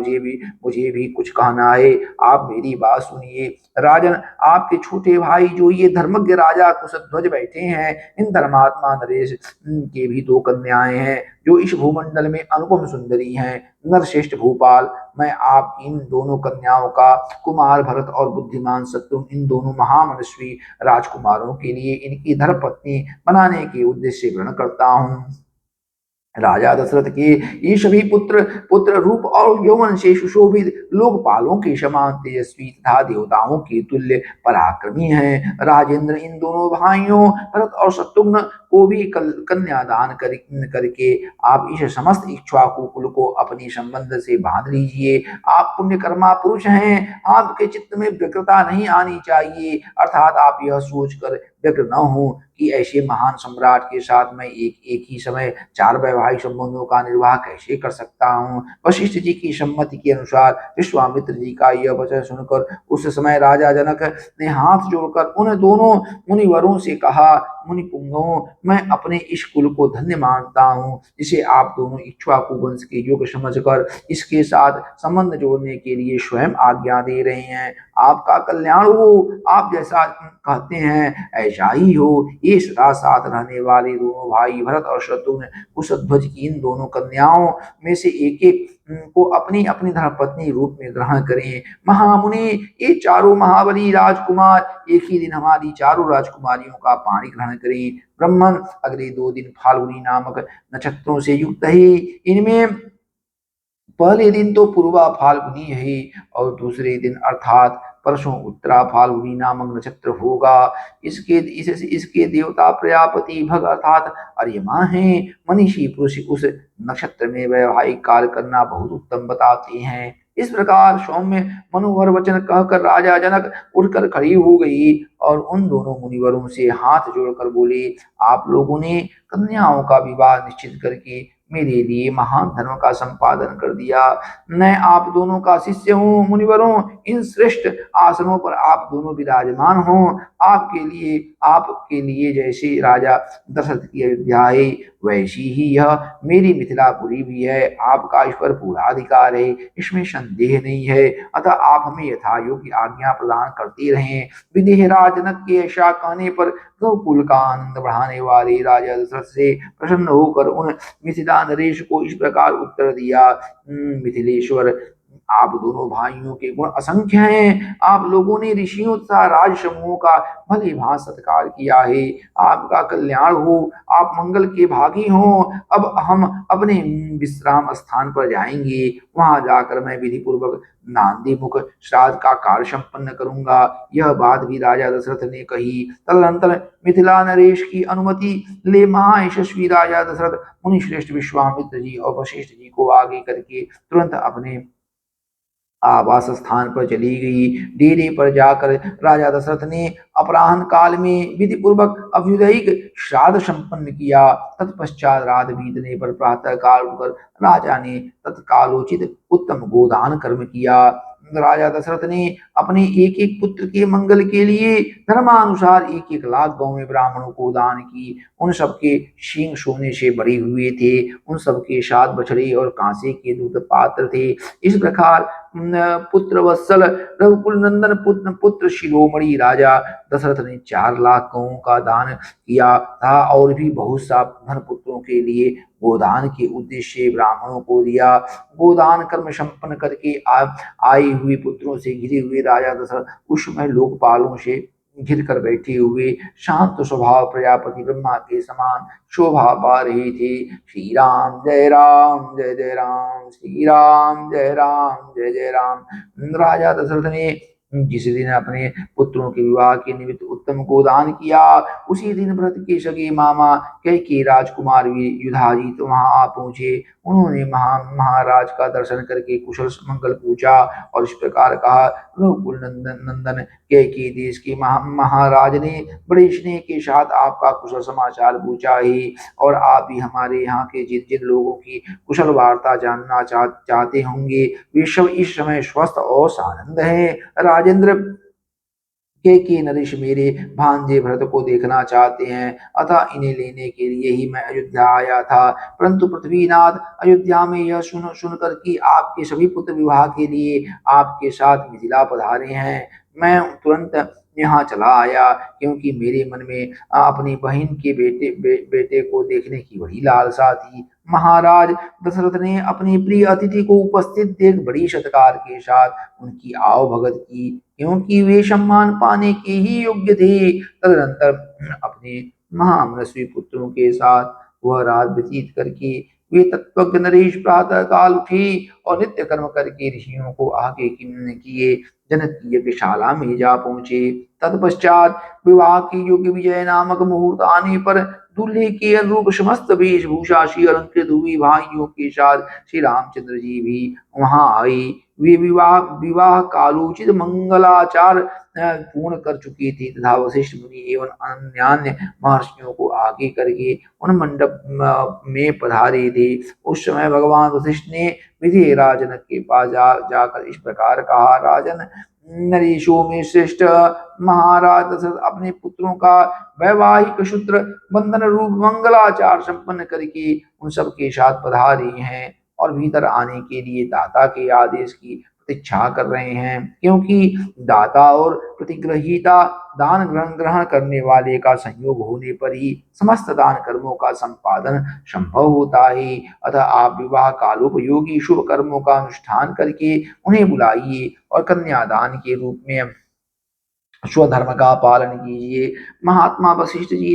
मुझे भी कुछ कहना है। आप मेरी बात सुनिए। राजन, आपके छोटे भाई जो ये धर्मज्ञ राजा कुशध्वज बैठे हैं, इन धर्मात्मा नरेश के भी 2 कन्याएं हैं, जो इस भूमंडल में अनुपम सुंदरी हैं। नरश्रेष्ठ भूपाल, मैं आप इन दोनों कन्याओं का कुमार भरत और बुद्धिमान शत्रुघ्न, इन दोनों महामनस्वी राजकुमारों के लिए इनकी धर्मपत्नी बनाने के उद्देश्य से ग्रहण करता हूँ। राजा दशरथ के ये सभी पुत्र पुत्र रूप और यौवन से सुशोभित, लोकपालों के समान तेजस्वी तथा देवताओं के तुल्य पराक्रमी हैं। राजेंद्र, इन दोनों भाइयों भरत और शत्रुघ्न को भी कन्यादान करके आप इस समस्त इक्ष्वाकु कुल को अपनी संबंध से बांध लीजिए। आप पुण्यकर्मा पुरुष हैं। आपके चित्त में व्यग्रता नहीं आनी चाहिए, अर्थात आप यह सोचकर व्यग्र न हो कि ऐसे महान सम्राट के साथ मैं एक ही समय 4 वैवाहिक संबंधों का निर्वाह कैसे कर सकता हूँ। वशिष्ठ जी की सम्मति के अनुसार विश्वामित्र जी का यह वचन सुनकर उस समय राजा जनक ने हाथ जोड़कर उन दोनों मुनिवरों से कहा, मुनि पुंगवों, मैं अपने इस कुल को धन्य मानता हूँ, जिसे आप दोनों इक्ष्वाकु वंश के योग्य समझकर इसके साथ संबंध जोड़ने के लिए स्वयं आज्ञा दे रहे हैं। आपका कल्याण हो। आप जैसा कहते हैं ऐसा ही हो। ये सदा साथ रहने वाले दोनों भाई भरत और शत्रुघ्न कुशध्वज की इन दोनों कन्याओं में से एक एक को अपनी अपनी धर्मपत्नी रूप में ग्रहण करें। महामुनि, ये चारों महाबली राजकुमार एक ही दिन हमारी चारों राजकुमारियों का पाणी ग्रहण करें। ब्राह्मण, अगले 2 दिन फाल्गुनी नामक नक्षत्रों से युक्त है। इनमें पहले दिन तो पूर्वा फाल्गुनी है और दूसरे दिन अर्थात परसों उत्तरा फाल्गुनी नामक नक्षत्र होगा। इसके देवता प्रजापति भग अर्थात अर्यमा हैं। मनीषी पुरुष उस नक्षत्र में वैवाहिक कार्य करना बहुत उत्तम बताते हैं। इस प्रकार सौम्य मनोहर वचन कहकर राजा जनक उठकर खड़ी हो गई और उन दोनों मुनिवरों से हाथ जोड़कर बोले, आप लोगों ने कन्याओं का विवाह निश्चित करके मेरे लिए महान धर्म का संपादन कर दिया। मैं आप दोनों का शिष्य हूँ। मुनिवरों, इन श्रेष्ठ आसनों पर आप दोनों विराजमान हो। आपके लिए जैसे राजा दशरथ की अयोध्या है, वैसी ही यह मेरी मिथिलापुरी भी है। आपका इस पर पूरा अधिकार है, इसमें संदेह नहीं है। अतः आप हमें यथायोग्य आज्ञा प्रदान करते रहें। विदेहराज जनक के ऐसा कहने पर रघुकुल का आनंद बढ़ाने वाले राजा दशरथ से प्रसन्न होकर उन मिथिला नरेश को इस प्रकार उत्तर दिया, मिथिलेश्वर, आप दोनों भाइयों के गुण असंख्य हैं। आप लोगों ने ऋषियों तथा राज समूहों का भली भांति सत्कार किया है। आपका कल्याण हो, आप मंगल के भागी हो। अब हम अपने विश्राम स्थान पर जाएंगे। वहां जाकर मैं विधि पूर्वक नांदी मुख श्राद्ध का कार्य संपन्न करूंगा। यह बात भी राजा दशरथ ने कही। तदनंतर मिथिला नरेश की अनुमति ले महायशस्वी राजा दशरथ मुनि श्रेष्ठ विश्वामित्र जी और वशिष्ठ जी को आगे करके तुरंत अपने आवास स्थान पर चली गई। डेरे पर जाकर राजा दशरथ ने अपराह्न काल में विधि पूर्वक अभ्युदयिक श्राद्ध संपन्न किया। तत्पश्चात रात बीतने पर प्रातः काल उठकर राजा ने तत्कालोचित उत्तम गोदान कर्म किया। राजा दशरथ ने अपने एक एक पुत्र के मंगल के लिए धर्मानुसार एक एक लाख गौवें ब्राह्मणों को दान की। उन सबके शींग सोने से भरे हुए थे। उन सबके 7 बछड़े और कांसे के दूध पात्र थे। इस प्रकार पुत्र वत्सल रघुकुल नंदन पुत्र शिरोमणि राजा दशरथ ने 4 लाख गौों का दान किया था और भी बहुत सा धन पुत्रों के लिए गोदान के उद्देश्य से ब्राह्मणों को दिया। गोदान कर्म संपन्न करके आए हुए पुत्रों से घिरे हुए राजा दशरथ उस समय लोकपालों से घिर कर बैठे हुए शांत स्वभाव प्रजापति ब्रह्मा के समान शोभा पा रहे थे। श्री राम जय राम जय जय राम, श्री राम जय राम जय जय राम। राजा दशरथ ने जिस दिन अपने पुत्रों के विवाह के निमित्त उत्तम गोदान किया, उसी दिन व्रत के सगे मामा कैकेयी राजकुमार युधाजित वहां आ पहुंचे। उन्होंने महाराज का दर्शन करके कुशल मंगल पूछा और इस प्रकार कहा, रघुकुल नंदन कैकेयी देश के महाराज ने बड़े स्नेह के साथ आपका कुशल समाचार पूछा है और आप भी हमारे यहाँ के जिन जिन लोगों की कुशल वार्ता जानना चाहते होंगे वे सब इस समय स्वस्थ और सानंद हैं। राजेंद्र के नरेश मेरे भांजे भरत को देखना चाहते हैं, अतः इन्हें लेने के लिए ही मैं अयोध्या आया था। परंतु पृथ्वीनाथ, अयोध्या में यह सुनकर कि आपके सभी पुत्र विवाह के लिए आपके साथ मिथिला पधारे हैं, मैं तुरंत यहाँ चला आया, क्योंकि मेरे मन में अपनी बहन के बेटे को देखने की बड़ी लालसा थी। महाराज दशरथ ने अपनी प्रिय अतिथि को उपस्थित देख बड़ी सत्कार के साथ उनकी आवभगत की, क्योंकि वे सम्मान पाने के ही योग्य थे। तदनंतर अपने महामनस्वी पुत्रों के साथ वह रात व्यतीत करके वे तत्वज्ञ नरेश प्रातः काल उठे और नित्य कर्म करके ऋषियों को आगे किए जनक की यज्ञशाला में जा पहुंचे। तत्पश्चात विवाह की योग्य विजय नामक मुहूर्त आने पर दूल्हे के अनुरूप समस्त वेशभूषा से अलंकृत हुई भाइयों के साथ श्री रामचंद्र जी भी वहां आए। वे विवाह कालोचित मंगलाचार पूर्ण कर चुके थे तथा वशिष्ठ मुनि एवं अन्य महर्षियों को आगे करके उन मंडप में पधारे थे। उस समय भगवान वशिष्ठ ने विधि जनक के पास जाकर इस प्रकार कहा, राजन, नरेशों में श्रेष्ठ महाराज दशरथ अपने पुत्रों का वैवाहिक सूत्र बंधन रूप मंगलाचार संपन्न करके उन सब के साथ पधारे हैं और भीतर आने के लिए दाता के आदेश की प्रतीक्षा कर रहे हैं, क्योंकि दाता और प्रतिग्रहीता दान ग्रहण करने वाले का संयोग होने पर ही समस्त दान कर्मों का संपादन संभव होता है। अतः आप विवाह कालोपयोगी शुभ कर्मों का अनुष्ठान करके उन्हें बुलाइए और कन्यादान के रूप में स्वधर्म का पालन कीजिए। महात्मा वशिष्ठ जी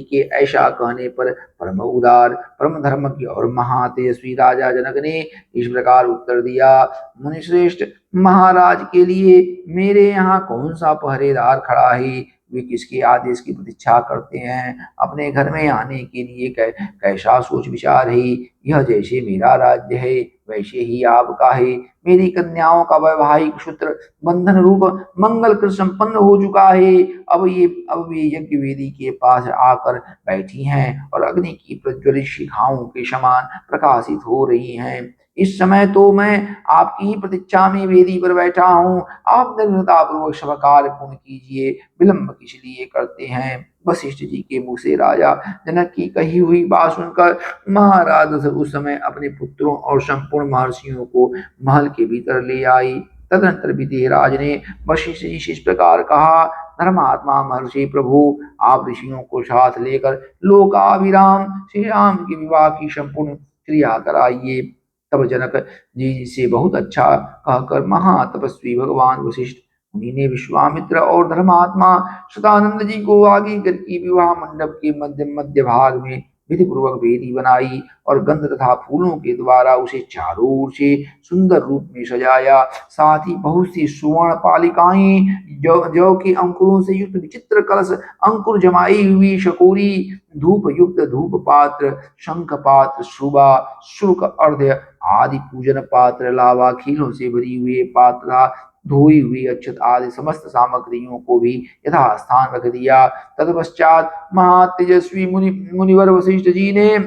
के ऐसा कहने पर परम उदार, परम धर्मज्ञ और महातेजस्वी राजा जनक ने इस प्रकार उत्तर दिया, मुनिश्रेष्ठ, महाराज के लिए मेरे यहाँ कौन सा पहरेदार खड़ा है? वे किसके आदेश की प्रतीक्षा करते हैं? अपने घर में आने के लिए कैसा सोच विचार है? यह जैसे मेरा राज्य है वैसे ही आपका है। मेरी कन्याओं का वैवाहिक सूत्र बंधन रूप मंगल कृत संपन्न हो चुका है। अब वे यज्ञ वेदी के पास आकर बैठी हैं और अग्नि की प्रज्वलित शिखाओं के समान प्रकाशित हो रही हैं। इस समय तो मैं आपकी ही प्रतीक्षा में वेदी पर बैठा हूँ। आप निर्भरता पूर्वक सब कार्य पूर्ण कीजिए, विलंब किस लिए करते हैं? वशिष्ठ जी के मुख से राजा जनक की कही हुई बात सुनकर महाराज उस समय अपने पुत्रों और संपूर्ण महर्षियों को महल के भीतर ले आई। तदनंतर विदेहराज ने वशिष्ठ जी से इस प्रकार कहा, धर्मात्मा महर्षि प्रभु, आप ऋषियों को साथ लेकर लोकाभिराम श्री राम के विवाह की संपूर्ण क्रिया कराइए। तब जनक जी से बहुत अच्छा कहकर महातपस्वी भगवान वशिष्ठ मुनि ने विश्वामित्र और धर्मात्मा सदानंद जी को आगे करके विवाह मंडप के मध्य भाग में विधि पूर्वक वेदी बनाई और गंध तथा फूलों के द्वारा उसे चारों ओर से सुंदर रूप में सजाया। साथ ही बहुत सी सुवर्ण पालिकाएं जौ के अंकुरों से युक्त विचित्र कलश, अंकुर जमाई हुई शकोरी, धूप युक्त धूप पात्र, शंख पात्र, शुभा शुल्क अर्घ्य आदि पूजन पात्र, लावा खीलों से भरी हुए पात्र, धोई हुई अक्षत आदि समस्त सामग्रियों को भी यथास्थान रख दिया। तत्पश्चात महातेजस्वी मुनिवर वशिष्ठ जी ने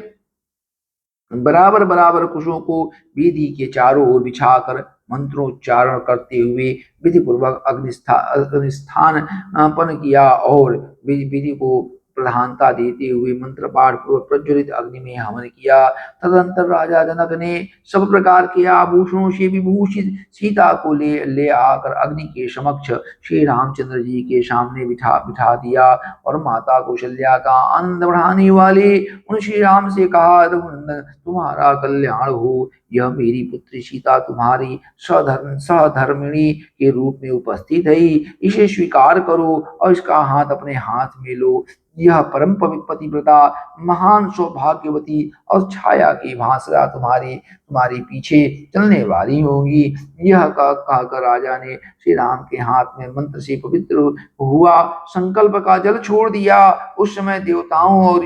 बराबर बराबर कुशों को वेदी के चारों ओर बिछाकर मंत्रोच्चारण करते हुए विधि पूर्वक अग्निस्थान किया और विधि को प्रधानता देते हुए मंत्र पाठ पूर्वक प्रज्वलित अग्नि में हवन किया। तदंतर राजा जनक ने सब प्रकार के आभूषणों से विभूषित सीता को ले आकर अग्नि के समक्ष श्री रामचंद्र जी के सामने बिठा दिया और माता कौशल्या का आनंद बढ़ाने वाले उन श्री राम से कहा, रघुनंदन तुम्हारा कल्याण हो। यह मेरी पुत्री सीता तुम्हारी सहधर्मिणी के रूप में उपस्थित है। इसे स्वीकार करो और इसका हाथ अपने हाथ में लो। यह परम पतिव्रता महान सौभाग्यवती और छाया की भांसरा तुम्हारे पीछे चलने वाली होगी। यह कहकर राजा ने श्री राम के हाथ में मंत्र से पवित्र हुआ संकल्प का जल छोड़ दिया। उस समय देवताओं और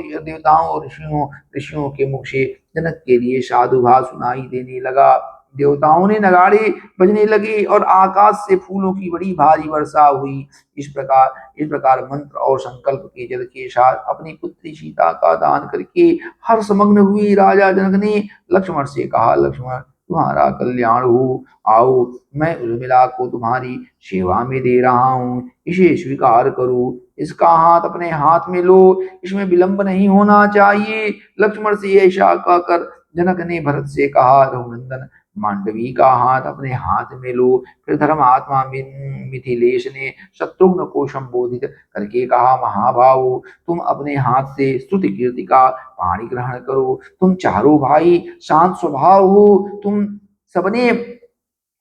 ऋषियों के मुख से जनक के लिए साधुभाव सुनाई देने लगा। देवताओं ने नगाड़े बजने लगे और आकाश से फूलों की बड़ी भारी वर्षा हुई। इस प्रकार मंत्र और संकल्प के जल के साथ अपनी पुत्री सीता का दान करके हर्षमग्न हुई राजा जनक ने लक्ष्मण से कहा, लक्ष्मण तुम्हारा कल्याण हो। आओ मैं उर्मिला को तुम्हारी सेवा में दे रहा हूँ, इसे स्वीकार करो। इसका हाथ अपने हाथ में लो, इसमें विलंब नहीं होना चाहिए। लक्ष्मण से ऐसा कहकर जनक ने भरत से कहा, रघुनंदन मांडवी का हाथ अपने हाथ में लो। फिर धर्मात्मा मिथिलेश ने शत्रुघ्न को संबोधित करके कहा, महाभाव तुम अपने हाथ से स्तुति कीर्ति का पानी ग्रहण करो। तुम चारों भाई शांत स्वभाव हो, तुम सबने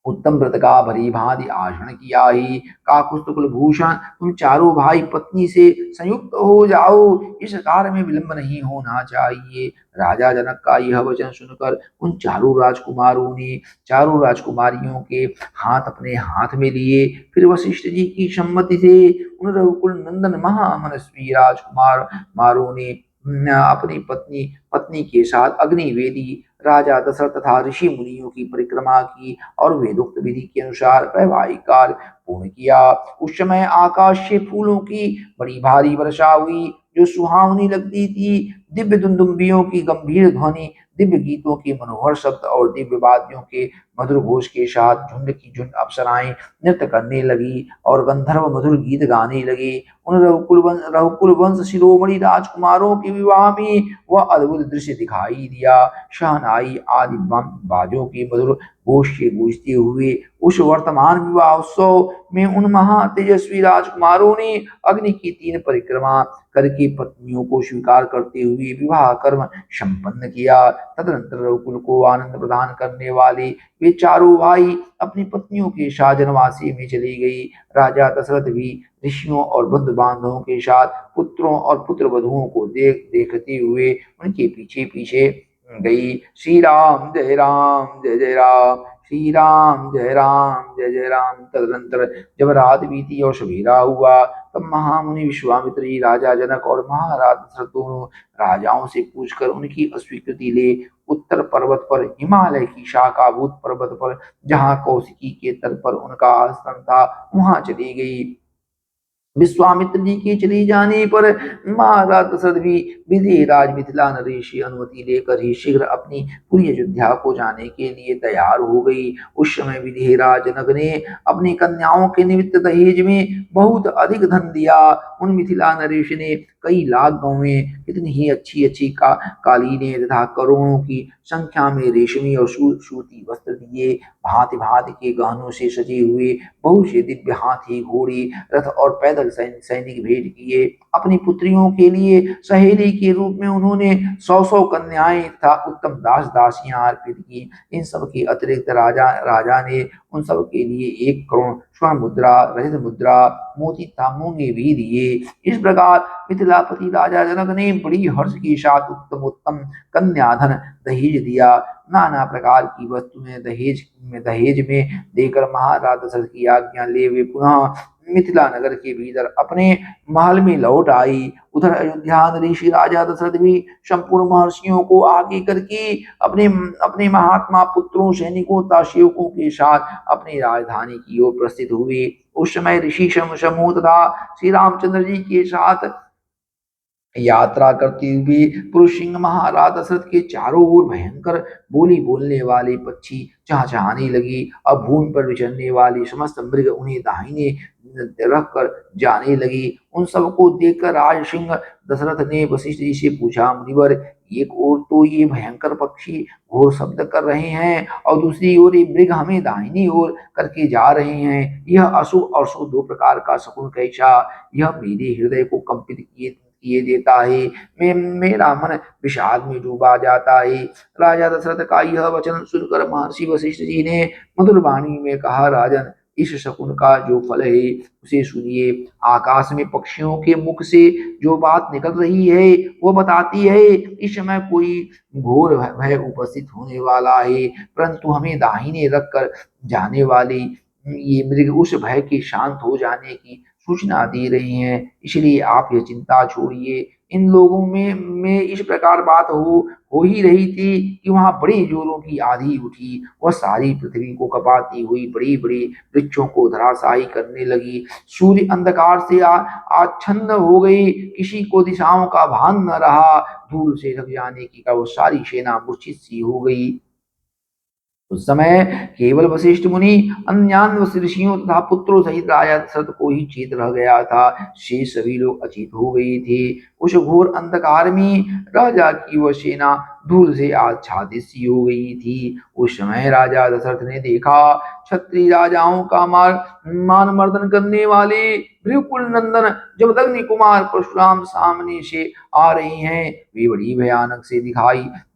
उत्तम व्रत का भली भांति आचरण किया ही। काकुत्स्थ कुलभूषण तुम चारों भाई पत्नी से संयुक्त हो जाओ, इस कार्य में विलंब नहीं होना चाहिए। राजा जनक का यह वचन सुनकर उन चारों राजकुमारियों के हाथ अपने हाथ में लिए। फिर वशिष्ठ जी की सम्मति से उन रघुकुल नंदन महामनस्वी राजकुमार मारों ने अपनी पत्नी के साथ अग्निवेदी राजा दशरथ तथा ऋषि मुनियों की परिक्रमा की और वेदोक्त विधि के अनुसार वैवाहिक कार्य पूर्ण किया। उस समय आकाश से फूलों की बड़ी भारी वर्षा हुई जो सुहावनी लगती थी। दिव्य दुंदुभियों की गंभीर ध्वनि, दिव्य गीतों के मनोहर शब्द और दिव्य वाद्यों के मधुर घोष के साथ झुंड की झुंड अप्सराएं नृत्य करने लगी और गंधर्व मधुर गीत गाने लगे। उन रघुकुल वंश शिरोमणि राजकुमारों के विवाह में वह अद्भुत दृश्य दिखाई दिया। शहनाई आदि बाजों के मधुर घोष से गूंजते हुए उस वर्तमान विवाह उत्सव में उन महा तेजस्वी राजकुमारों ने अग्नि की 3 परिक्रमा करके पत्नियों को स्वीकार करते हुए विवाह कर्म संपन्न किया। तदनंतर रघुकुल को आनंद प्रदान करने वाले वे चारों भाई अपनी पत्नियों के साथ जनवासी में चली गई। राजा दशरथ भी ऋषियों और बंधु बांधवों के साथ पुत्रों और पुत्र वधुओं को देखते हुए उनके पीछे पीछे गई। श्री राम जय राम जय जय राम, श्री राम जय राम जय जय राम। तदनंतर जब रात बीती और सवेरा हुआ तब महामुनि विश्वामित्र जी राजा जनक और महाराज दशरथ दोनों राजाओं से पूछकर उनकी अस्वीकृति ले उत्तर पर्वत पर हिमालय की शाखाभूत पर्वत पर जहाँ कौशिकी के तट पर उनका आश्रम था वहां चली गई। विश्वामित्र जी के चले जाने पर महाराज दशरथ भी विधिराज मिथिला नरेश की अनुमति लेकर ही शीघ्र अपनी पूरी अयोध्या को जाने के लिए तैयार हो गई। उस समय विधिराज जनक ने अपनी कन्याओं के निमित्त दहेज में बहुत अधिक धन दिया। उन मिथिला नरेश ने कई लाख गांवें, कितनी ही अच्छी अच्छी कालीनें तथा करोड़ों की संख्या में रेशमी और सूती वस्त्र दिए। भांति भांति के गहनों से सजे हुए बहुत से दिव्य हाथी, घोड़े, रथ और पैदल सैनिक भेंट किए। अपनी पुत्रियों के लिए सहेली के रूप में उन्होंने 100-100 कन्याएं तथा उत्तम दास दासियां अर्पित की। इन सब के अतिरिक्त राजा राजा ने उन सब के लिए 1 करोड़ स्वर्ण मुद्रा, रजत मुद्रा, मोती तथा मूंगे भी दिए। इस प्रकार मिथिलापति राजा जनक ने बड़ी हर्ष के साथ उत्तम उत्तम कन्याधन दहेज दिया। नाना प्रकार की वस्तुएं दहेज में देकर महाराज दशरथ की आज्ञा ले वे पुनः मिथिला नगर के भीतर अपने महल में लौट आई। उधर अयोध्या ऋषि राजा दशरथ भी संपूर्ण महर्षियों को आगे करके अपने अपने महात्मा पुत्रों, सैनिकों तथा सेवकों के साथ अपनी राजधानी की ओर प्रस्थित हुए। उस समय ऋषि समूह तथा श्री रामचंद्र जी के साथ यात्रा करते हुए पुरुष सिंह महाराज दशरथ के चारों ओर भयंकर बोली बोलने वाले पक्षी चहचहाने लगे। अब भूमि पर विचरने वाले समस्त मृग उन्हें दाहिने रख कर जाने लगे। उन सबको देखकर राज सिंह दशरथ ने वशिष्ठ जी से पूछा, मुनिवर, एक ओर तो ये भयंकर पक्षी घोर शब्द कर रहे हैं और दूसरी ओर ये मृग हमें दाहिनी ओर करके जा रहे हैं। यह अशुभ और शुभ दो प्रकार का शकुन कैसा? यह मेरे हृदय को कंपित किए किए देता है। मेरा मन विषाद में डूबा जाता है। राजा दशरथ का यह वचन सुनकर महर्षि वशिष्ठ जी ने मधुर वाणी में कहा, राजन, इस शकुन का जो फल है उसे सुनिए। आकाश में पक्षियों के मुख से जो बात निकल रही है वो बताती है इस समय कोई घोर भय उपस्थित होने वाला है, परंतु हमें दाहिने रख कर जाने वाली ये मृग उस भय के शांत हो जाने की सूचना दे रहे हैं। इसलिए आप ये चिंता छोड़िए। इन लोगों में इस प्रकार बात हो ही रही थी कि वहां बड़े जोरों की आंधी उठी। वह सारी पृथ्वी को कपाती हुई बड़ी बड़ी वृक्षों को धराशायी करने लगी। सूर्य अंधकार से आच्छन्न हो गई। किसी को दिशाओं का भान न रहा। धूल से ढक जाने की का वो सारी सेना मूर्छित सी हो गई। उस समय केवल वशिष्ठ मुनि अन्यान ऋषियों तथा पुत्रों सहित राजा दशरथ को ही चेत रह गया था। शेष सभी लोग अचेत हो गए थे। उस घोर अंधकार में राजा की वह सेना धूल से आच्छादित सी हो गई थी। उस समय राजा दशरथ ने देखा क्षत्रिय राजाओं का मान मर्दन करने वाले भृकुल नंदन जमदग्नि कुमार परशुराम सामने से आ रहे हैं। वे बड़ी भयानक से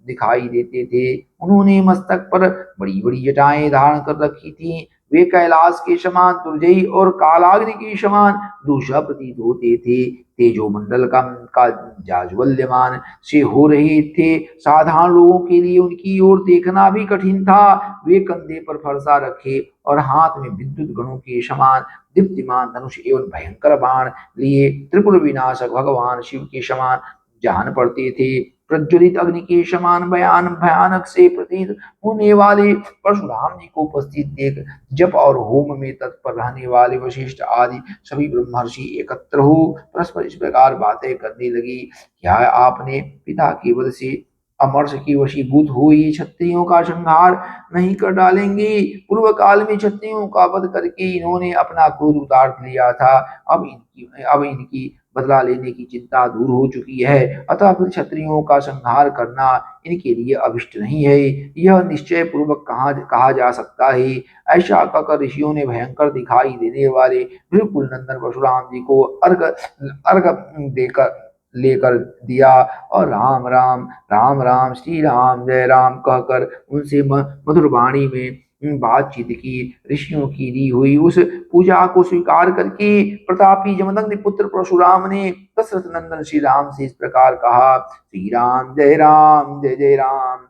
दिखाई देते थे। उन्होंने मस्तक पर बड़ी बड़ी जटाएं धारण कर रखी थी। वे कैलाश के समान दुर्जयी और कालाग्नि के समान दूषा प्रतीत होते थे। तेजोमंडल का जाज्वल्यमान से हो रहे थे। साधारण लोगों के लिए उनकी ओर देखना भी कठिन था। वे कंधे पर फरसा रखे और हाथ में विद्युत गणों के समान दीप्तिमान धनुष एवं भयंकर बाण लिए त्रिपुर विनाशक भगवान शिव के समान जान पड़ते थे। प्रज्वलित अग्नि के समान भयानक से प्रतीत होने वाले परशुराम जी को उपस्थित देख जप और होम में तत्पर रहने वाले वशिष्ठ आदि सभी ब्रह्मर्षि एकत्र हो परस्पर इस प्रकार बातें करने लगी। क्या आपने पिता के वध से अमर्ष की वशीभूत हुई क्षत्रियों का संहार नहीं कर डालेंगे? पूर्व काल में क्षत्रियों का वध करके इन्होंने अपना क्रोध उतार लिया था। अब इनकी बदला लेने की चिंता दूर हो चुकी है। अतः फिर क्षत्रियों का संहार करना इनके लिए अभिष्ट नहीं है। यह निश्चय पूर्वक कहा जा सकता है। ऐसा कहकर ऋषियों ने भयंकर दिखाई देने वाले बिल्कुल नंदन परशुराम जी को अर्घ देकर लेकर दिया और राम राम राम राम श्री राम जय राम कहकर उनसे मधुर वाणी में बातचीत की। ऋषियों की दी हुई उस पूजा को स्वीकार करके प्रतापी जमदग्नि पुत्र परशुराम ने दशरथ नंदन श्री राम से इस प्रकार कहा, श्री राम जय जय राम।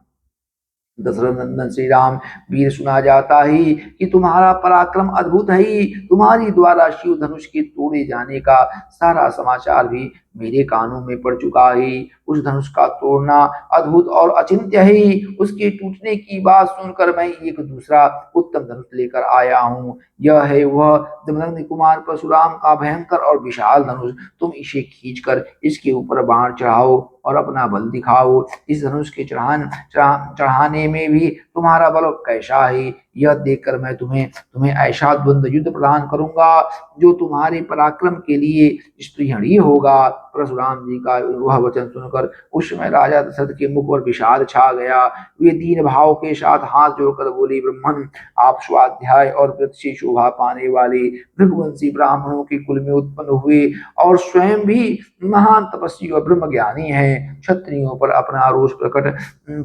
दशरथ नंदन श्री राम वीर सुना जाता है कि तुम्हारा पराक्रम अद्भुत है। तुम्हारी द्वारा शिव धनुष के तोड़े जाने का सारा समाचार भी मेरे कानों में पड़ चुका है। उस धनुष का तोड़ना अद्भुत और अचिंत्य है। उसके टूटने की बात सुनकर मैं एक दूसरा उत्तम धनुष लेकर आया हूँ। यह है वह जमदग्नि कुमार परशुराम का भयंकर और विशाल धनुष। तुम इसे खींचकर इसके ऊपर बाण चढ़ाओ और अपना बल दिखाओ। इस धनुष के चढ़ाने में भी तुम्हारा बल कैसा है, यह देखकर मैं तुम्हें तुम्हें ऐसा द्वंद्व युद्ध प्रदान करूंगा जो तुम्हारे पराक्रम के लिए स्पृहणीय होगा। परशुराम जी का वह वचन सुनकर उस समय राजा दशरथ के मुख पर विषाद छा गया। वे दीन भाव के साथ हाथ जोड़कर बोले, ब्रह्मन, आप स्वाध्याय और व्रत से शोभा पाने वाले भृगुवंशी ब्राह्मणों के कुल में उत्पन्न हुए और स्वयं भी महान तपस्वी और ब्रह्मज्ञानी हैं। क्षत्रियों पर अपना रोष प्रकट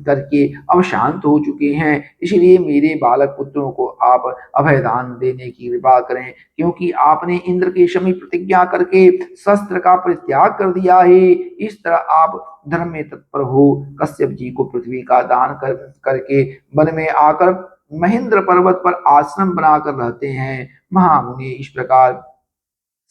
करके अब शांत हो चुके हैं, इसलिए मेरे बालक पुत्रों को आप अभयदान देने की कृपा करें, क्योंकि आपने इंद्र के समीप प्रतिज्ञा करके शस्त्र का परित्याग कर दिया है। इस तरह आप धर्म में तत्पर हो कश्यप जी को पृथ्वी का दान करके वन में आकर महेंद्र पर्वत पर आश्रम बनाकर रहते हैं। महामुनि इस प्रकार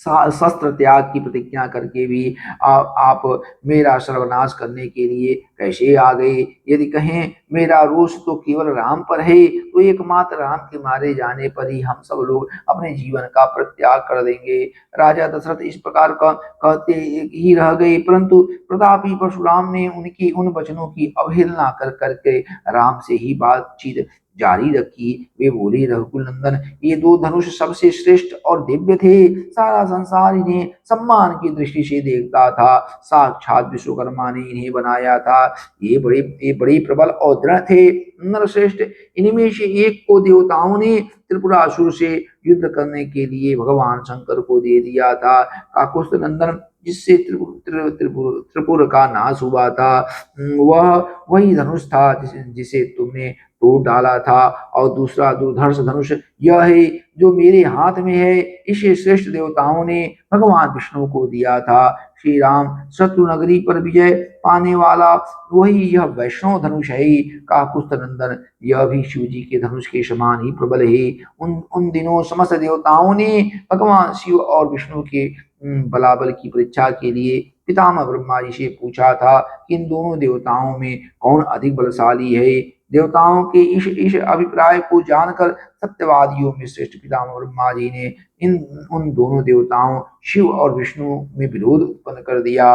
शस्त्र त्याग की प्रतिज्ञा करके भी आप मेरा सर्वनाश करने के लिए कैसे आ गए? यदि कहें मेरा रोष तो केवल राम पर है, तो एकमात्र राम के मारे जाने पर ही हम सब लोग अपने जीवन का परित्याग कर देंगे। राजा दशरथ इस प्रकार का कहते ही रह गए, परंतु प्रतापी परशुराम ने उनकी उन वचनों की अवहेलना कर करके राम से ही बातचीत जारी रखी। वे बोले, रघुकुल नंदन, ये दो धनुष सबसे श्रेष्ठ और दिव्य थे। सारा संसार इन्हें सम्मान की दृष्टि से देखता था। साक्षात विश्वकर्मा ने इन्हें बनाया था। ये बड़े प्रबल और दृढ़ थे। नरश्रेष्ठ इनमें से एक को देवताओं ने त्रिपुरासुर से युद्ध करने के लिए भगवान शंकर को दे दिया था। काकुस्थ नंदन, जिससे त्रिपुर का नाश हुआ था, वह वही धनुष था जिसे तुमने तोड़ डाला था। और दूसरा दुर्धर्ष धनुष यह है जो मेरे हाथ में है, इसे श्रेष्ठ देवताओं ने भगवान विष्णु को दिया था। श्री राम शत्रु नगरी पर विजय पाने वाला वही यह वैष्णव धनुष है। काकुस्थ नंदन, यह भी शिव जी के धनुष के समान ही प्रबल है। उन दिनों समस्त देवताओं ने भगवान शिव और विष्णु के बलाबल की परीक्षा के लिए पितामह ब्रह्मा जी से पूछा था कि इन दोनों देवताओं में कौन अधिक बलशाली है। देवताओं के इस अभिप्राय को जानकर सत्यवादियों में श्रेष्ठ पितामह ब्रह्मा जी ने इन उन दोनों देवताओं शिव और विष्णु में विरोध उत्पन्न कर दिया।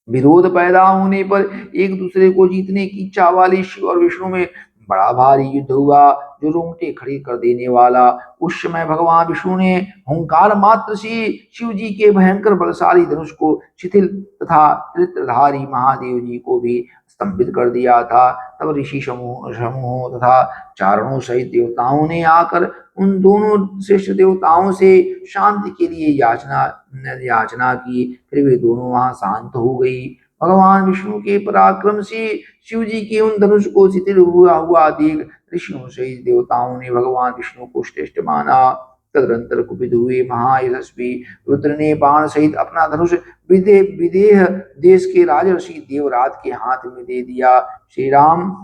विरोध पैदा होने पर एक दूसरे को जीतने की इच्छा वाले शिव और विष्णु में बड़ा भारी युद्ध हुआ, जो रोंगटे खड़े कर देने वाला। उस समय भगवान विष्णु ने हुंकार मात्र से शिव जी के भयंकर बलशाली धनुष को शिथिल तथा त्रित्रधारी महादेव जी को भी स्तंभित कर दिया था। तब ऋषि समूहों तथा चारणों सहित देवताओं ने आकर उन दोनों श्रेष्ठ देवताओं से शांति के लिए याचना की। फिर वे दोनों वहां शांत हो गई। भगवान विष्णु के पराक्रम से शिव जी के उन धनुष को शिथिल हुआ हुआ देख ऋषियों सहित देवताओं ने भगवान विष्णु को श्रेष्ठ माना। तदनंतर कुपित हुए महायशस्वी रुद्र ने बाण सहित अपना धनुष विदेह देश के राजर्षि देवराज के हाथ में दे दिया। श्री राम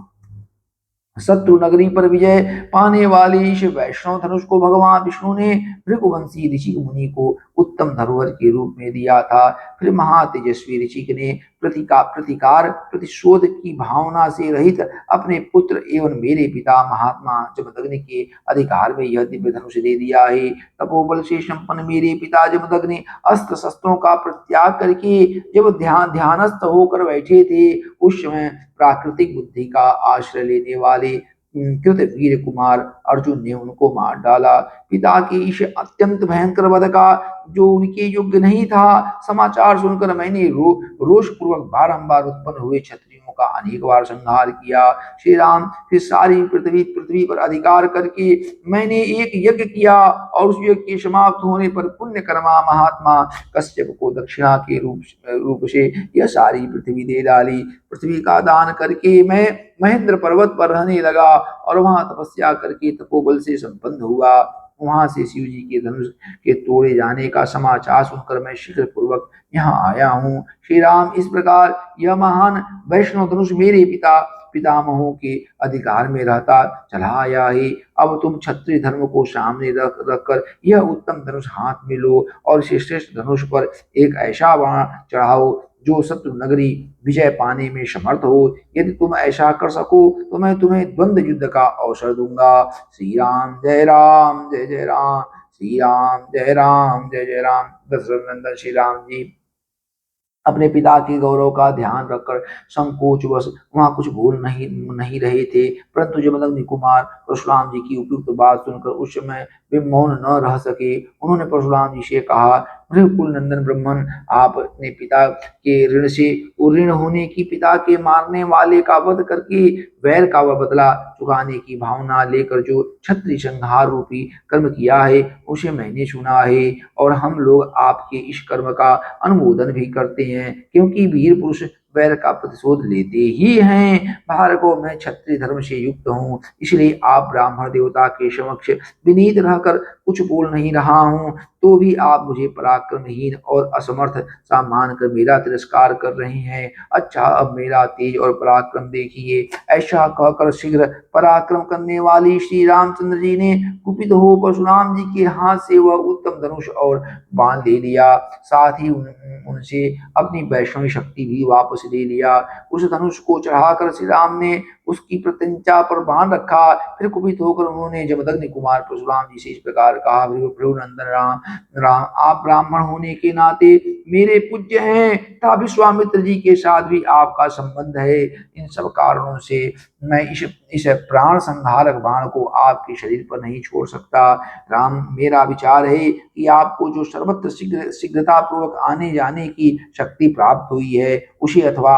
शत्रु नगरी पर विजय पाने वाले इस वैष्णव धनुष को भगवान विष्णु ने भृगुवंशी ऋषिक मुनि को उत्तम धरोहर के रूप में दिया था। फिर महातेजस्वी ऋषिक ने प्रतिकार प्रतिशोध की भावना से रहित अपने पुत्र एवं मेरे पिता महात्मा जमदग्नि के अधिकार में यह दिव्य धनुष दे दिया है। तपोबल से संपन्न मेरे पिता जमदग्नि अस्त्र शस्त्रों का परित्याग करके जब ध्यानस्थ होकर बैठे थे, उस समय प्राकृतिक बुद्धि का आश्रय लेने वाले कृतवीर कुमार अर्जुन ने उनको मार डाला। पिता के इस अत्यंत भयंकर वध का जो उनके योग्य नहीं था, समाचार सुनकर मैंने रोष पूर्वक बारंबार उत्पन्न हुए क्षत्रियों का अनेक बार संहार किया। श्री राम, फिर सारी पृथ्वी पर अधिकार करके मैंने एक यज्ञ किया और उस यज्ञ के समाप्त होने पर पुण्य कर्मा महात्मा कश्यप को दक्षिणा के रूप से यह सारी पृथ्वी दे डाली। पृथ्वी का दान करके मैं महेंद्र पर्वत पर रहने लगा और वहां तपस्या करके तपोबल से संपन्न हुआ। वहां से शिव जी के धनुष के तोड़े जाने का समाचार सुनकर मैं शीघ्र पूर्वक यहाँ आया हूँ। श्री राम, इस प्रकार यह महान वैष्णव धनुष मेरे पितामहों के अधिकार में रहता चला आया है। अब तुम क्षत्रिय धर्म को सामने रख कर यह उत्तम धनुष हाथ में लो और इस श्रेष्ठ धनुष पर एक ऐसा बाण चढ़ाओ जो शत्रु नगरी विजय पाने में समर्थ हो। यदि तुम ऐसा कर सको तो मैं तुम्हें द्वंद्व युद्ध का अवसर दूंगा। श्री राम जय राम, जय जय राम, श्री राम जय राम, जय जय राम। दशरथ नंदन श्री राम जी अपने पिता के गौरव का ध्यान रखकर संकोचवश वहाँ कुछ बोल नहीं नहीं रहे थे, परंतु जमदग्नि कुमार परशुराम जी की उपयुक्त बात सुनकर उस समय वे मौन न रह सके। उन्होंने परशुराम जी से कहा, भृगुकुल नंदन ब्रह्मन, आप अपने पिता के ऋण से ऋण होने की, पिता के मारने वाले का वध करके वैर का वह बदला चुकाने की भावना लेकर जो क्षत्रिय संहार रूपी कर्म किया है, उसे मैंने सुना है और हम लोग आपके इस कर्म का अनुमोदन भी करते हैं, क्योंकि वीर पुरुष वैर का प्रतिशोध लेते ही हैं। भार्गव, मैं क्षत्रिय धर्म से युक्त हूँ, इसलिए आप ब्राह्मण देवता के समक्ष विनीत रहकर कुछ बोल नहीं रहा हूँ, तो भी आप मुझे पराक्रमहीन और असमर्थ सा मानकर मेरा तिरस्कार कर रहे हैं। अच्छा, अब मेरा तेज और पराक्रम देखिए। ऐसा कहकर शीघ्र पराक्रम करने वाली श्री रामचंद्र जी ने कुपित हो परशुराम जी के हाथ से वह उत्तम धनुष और बाण ले लिया, साथ ही उनसे अपनी वैष्णवी शक्ति भी वापस ले लिया। उस धनुष को चढ़ाकर श्री राम ने उसकी प्रत्यंचा पर बाण रखा। फिर कुपित होकर उन्होंने जमदग्नि कुमार परशुराम जी से इस प्रकार कहा, भृगुनंदन राम, आप ब्राह्मण होने के नाते मेरे पूज्य हैं तथा विश्वामित्र जी के साथ भी आपका संबंध है। इन सब कारणों से मैं इस प्राण संहारक बाण को आपके शरीर पर नहीं छोड़ सकता। राम, मेरा विचार है कि आपको जो सर्वत्र शीघ्रता पूर्वक आने जाने की शक्ति प्राप्त हुई है, उसे अथवा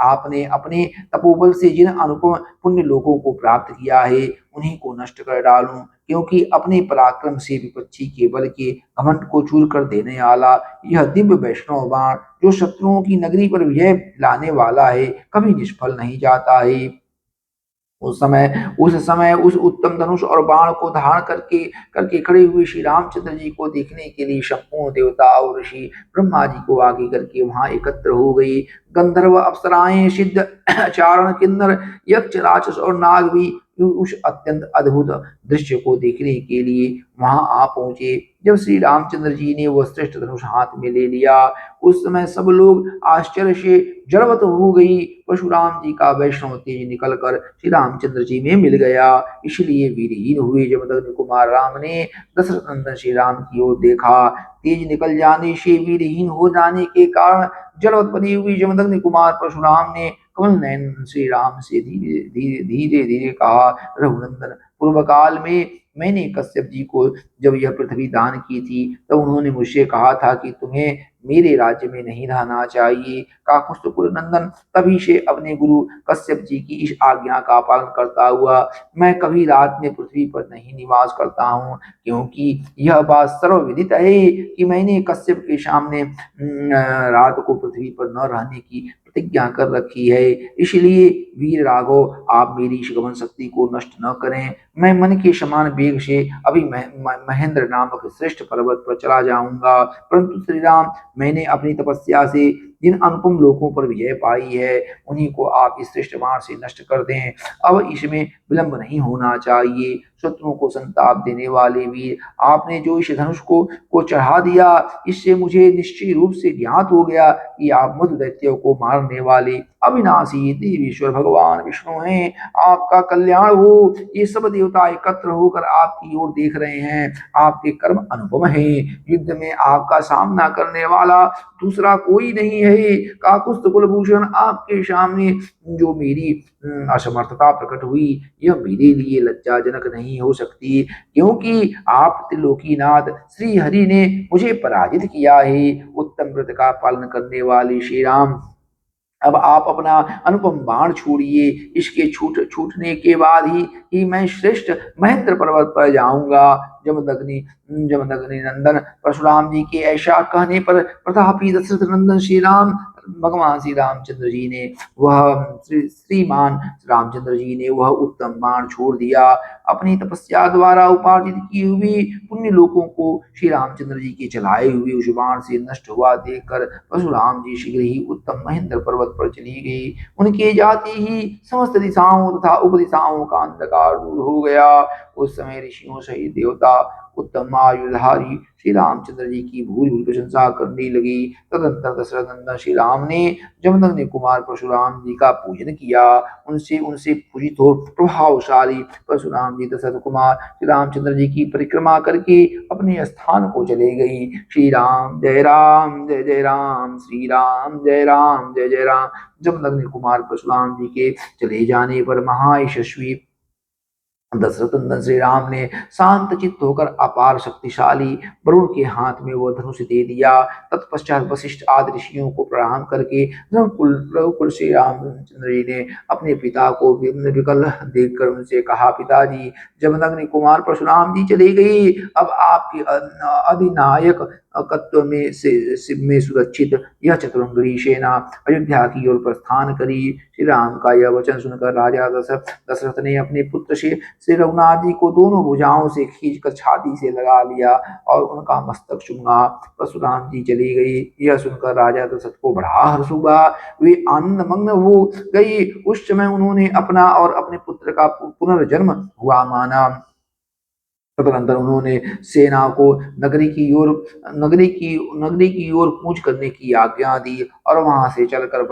आपने अपने तपोबल से जिन अनुपम पुण्य लोगों को प्राप्त किया है, उन्हीं को नष्ट कर डालूं, क्योंकि अपने पराक्रम से विपक्षी के बल के घमंड को चूर कर देने वाला यह दिव्य वैष्णव बाण, जो शत्रुओं की नगरी पर विजय लाने वाला है, कभी निष्फल नहीं जाता है। उस समय उस उत्तम धनुष और बाण को धारण करके करके खड़े हुए श्री रामचंद्र जी को देखने के लिए संपूर्ण देवता और ऋषि ब्रह्मा जी को आगे करके वहां एकत्र हो गई। गंधर्व, अप्सराएं, सिद्ध, चारण, किन्नर, यक्ष, राक्षस और नाग भी उस अत्यंत अद्भुत दृश्य को देखने के लिए वहां आ पहुंचे। जब श्री रामचंद्र जी ने वह श्रेष्ठ धनुष हाथ में ले लिया, उस समय सब लोग आश्चर्य से जड़वत हो गई। परशुराम जी का वैष्णव तेज निकलकर श्री रामचंद्र जी में मिल गया, इसलिए वीरहीन हुए जमदग्नि कुमार राम ने दशरथ नंदन श्री राम की ओर देखा। तेज निकल जाने से वीरहीन हो जाने के कारण जड़वत बनी हुई जमदग्नि कुमार परशुराम ने कमल नयन श्री राम से धीरे धीरे धीरे धीरे कहा, रघुनंदन, पूर्व काल में मैंने कश्यप जी को जब यह पृथ्वी दान की थी, तब उन्होंने मुझसे कहा था कि तुम्हें मेरे राज्य में नहीं रहना चाहिए। काकुत्स्थकुल नंदन, तभी से अपने गुरु कश्यप जी की इस आज्ञा का पालन करता हुआ मैं कभी रात में पृथ्वी पर नहीं निवास करता हूँ, क्योंकि यह बात सर्वविदित है कि मैंने कश्यप के सामने रात को पृथ्वी पर न रहने की प्रतिज्ञा कर रखी है। इसलिए वीर राघव, आप मेरी इस गमन शक्ति को नष्ट न करें। मैं मन के समान वेग से अभी महेंद्र नामक श्रेष्ठ पर्वत पर चला जाऊंगा, परंतु श्री राम, मैंने अपनी तपस्या से जिन अनुपम लोगों पर विजय पाई है, उन्हीं को आप इस श्रेष्ठ बाण से नष्ट कर दें। अब इसमें विलंब नहीं होना चाहिए। शत्रुओं को संताप देने वाले वीर, आपने जो इस धनुष को चढ़ा दिया, इससे मुझे निश्चय रूप से ज्ञात हो गया कि आप मधु दैत्यों को मारने वाले अविनाशी देवेश्वर भगवान विष्णु हैं। आपका कल्याण हो। ये सब देवता एकत्र होकर आपकी ओर देख रहे हैं। आपके कर्म अनुपम हैं। युद्ध में आपका सामना करने वाला दूसरा कोई नहीं है। काकुस्थ कुलभूषण, आपके सामने जो मेरी असमर्थता प्रकट हुई, यह मेरे लिए लज्जाजनक नहीं हो सकती, क्योंकि आप त्रिलोकीनाथ श्री हरि ने मुझे पराजित किया है। उत्तम व्रत का पालन करने वाले श्री राम, अब आप अपना अनुपम बाण छोड़िए। इसके छूटने के बाद ही मैं श्रेष्ठ महेंद्र पर्वत पर जाऊंगा। जमदग्नि जमदग्नि नंदन परशुराम जी के ऐसा कहने पर प्रतापी दशरथ नंदन श्री राम, भगवान श्री रामचंद्र जी ने श्रीमान रामचंद्र जी ने वह उत्तम बाण छोड़ दिया। अपनी तपस्या द्वारा उपार्जित की हुई पुण्य लोगों को श्री रामचंद्र जी के चलाए हुए उस बाण से नष्ट हुआ देखकर परशुराम जी शीघ्र ही उत्तम महेंद्र पर्वत पर चली गई। उनके जाते ही समस्त दिशाओं तथा उपदिशाओं का अंधकार दूर हो गया। उस समय ऋषियों सहित देवता उत्तम आयुधारी श्री रामचंद्र जी की भूरी भूरी प्रशंसा करने लगी। तदंतर दशरथ नंदन श्री राम ने जमदग्नि कुमार परशुराम जी का पूजन किया। उनसे उनसे पूजित और प्रभावशाली परशुराम जी दशरथ कुमार श्री रामचंद्र जी की परिक्रमा करके अपने स्थान को चले गई। श्री राम जय राम जय जय राम, श्री राम जय राम जय जय राम। जमदग्नि कुमार परशुराम जी के चले जाने पर महायशस्वी दशरथ नंदन श्री राम ने शांत चित्त होकर अपार शक्तिशाली वरुण के हाथ में वह धनुष दे दिया। तत्पश्चात वशिष्ठ आदि ऋषियों को प्रणाम करके रघुकुल श्री रामचंद्र जी ने अपने पिता को विकल देखकर उनसे कहा, पिताजी जमदग्नि कुमार परशुराम जी चली गई, अब आपके अधिनायक कत्व में सुरक्षित यह चतुरंगी सेना अयोध्या की ओर प्रस्थान करी। श्री राम का यह वचन सुनकर राजा दशरथ ने अपने पुत्र श्री रघुनाथ जी को दोनों भुजाओं से खींचकर छाती से लगा लिया और उनका मस्तक चूमा। परशुराम जी चली गई, यह सुनकर राजा दशरथ को बड़ा हर्ष हुआ। वे आनंद मग्न हो गई। उस समय उन्होंने अपना और अपने पुत्र का पुनर्जन्म हुआ माना। तदनंतर उन्होंने सेना को नगरी की ओर कूच करने की आज्ञा दी और वहां से चलकर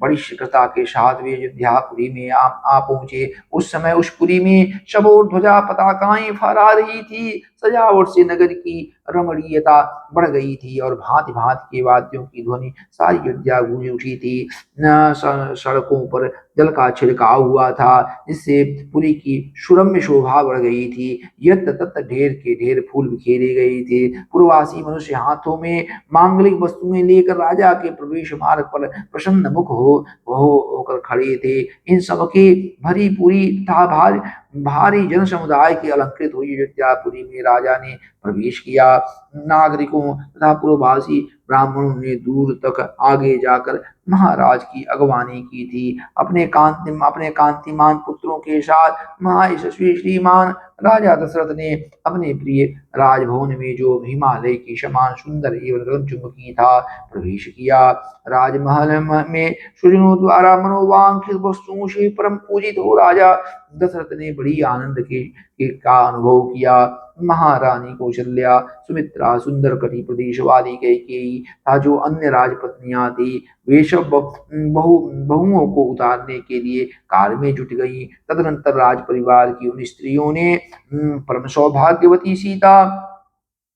बड़ी शीघ्रता के साथ वे अयोध्यापुरी में आ पहुंचे। उस समय उस पुरी में शबोर ध्वजा पताकाएं फहरा रही थी। सजावट से नगर की रमणीयता बढ़ गई थी और भांति भांति के वाद्यों की ध्वनि सारी अयोध्या गूंज उठी थी। सड़कों पर जल का छिड़काव हुआ था, जिससे पुरी की सुरम्य शोभा बढ़ गई थी। यत्र तत्र ढेर के ढेर फूल बिखेरे गए थे। पूर्ववासी मनुष्य हाथों में मांगलिक वस्तुएं लेकर राजा के प्रवेश मार्ग पर प्रसन्न मुख होकर खड़े थे। इन सबके भरी पूरी तथा भारी जन समुदाय के अलंकृत हुई अयोध्यापुरी में राजा ने प्रवेश किया। नागरिकों तथा पूर्ववासी ब्राह्मणों ने दूर तक आगे जाकर महाराज की अगवानी की थी। अपने कांतिमान पुत्रों के साथ महायशस्वी श्रीमान राजा दशरथ ने अपने प्रिय राजभवन में जो हिमालय के समान सुंदर एवं रंगचुंबकी था प्रवेश किया। राजमहल में सुजनों द्वारा मनोवांछित वस्तुओं से परम पूजित हो राजा दशरथ ने बड़ी आनंद का अनुभव किया। महारानी कौशल्या, सुमित्रा, सुंदर कटी प्रदेश वाली कैकेयी तथा जो अन्य राजपत्नियां थी वे सब बहुओं को उतारने के लिए कार में जुट गई। तदनंतर राज परिवार की उन स्त्रियों ने परम सौभाग्यवती सीता,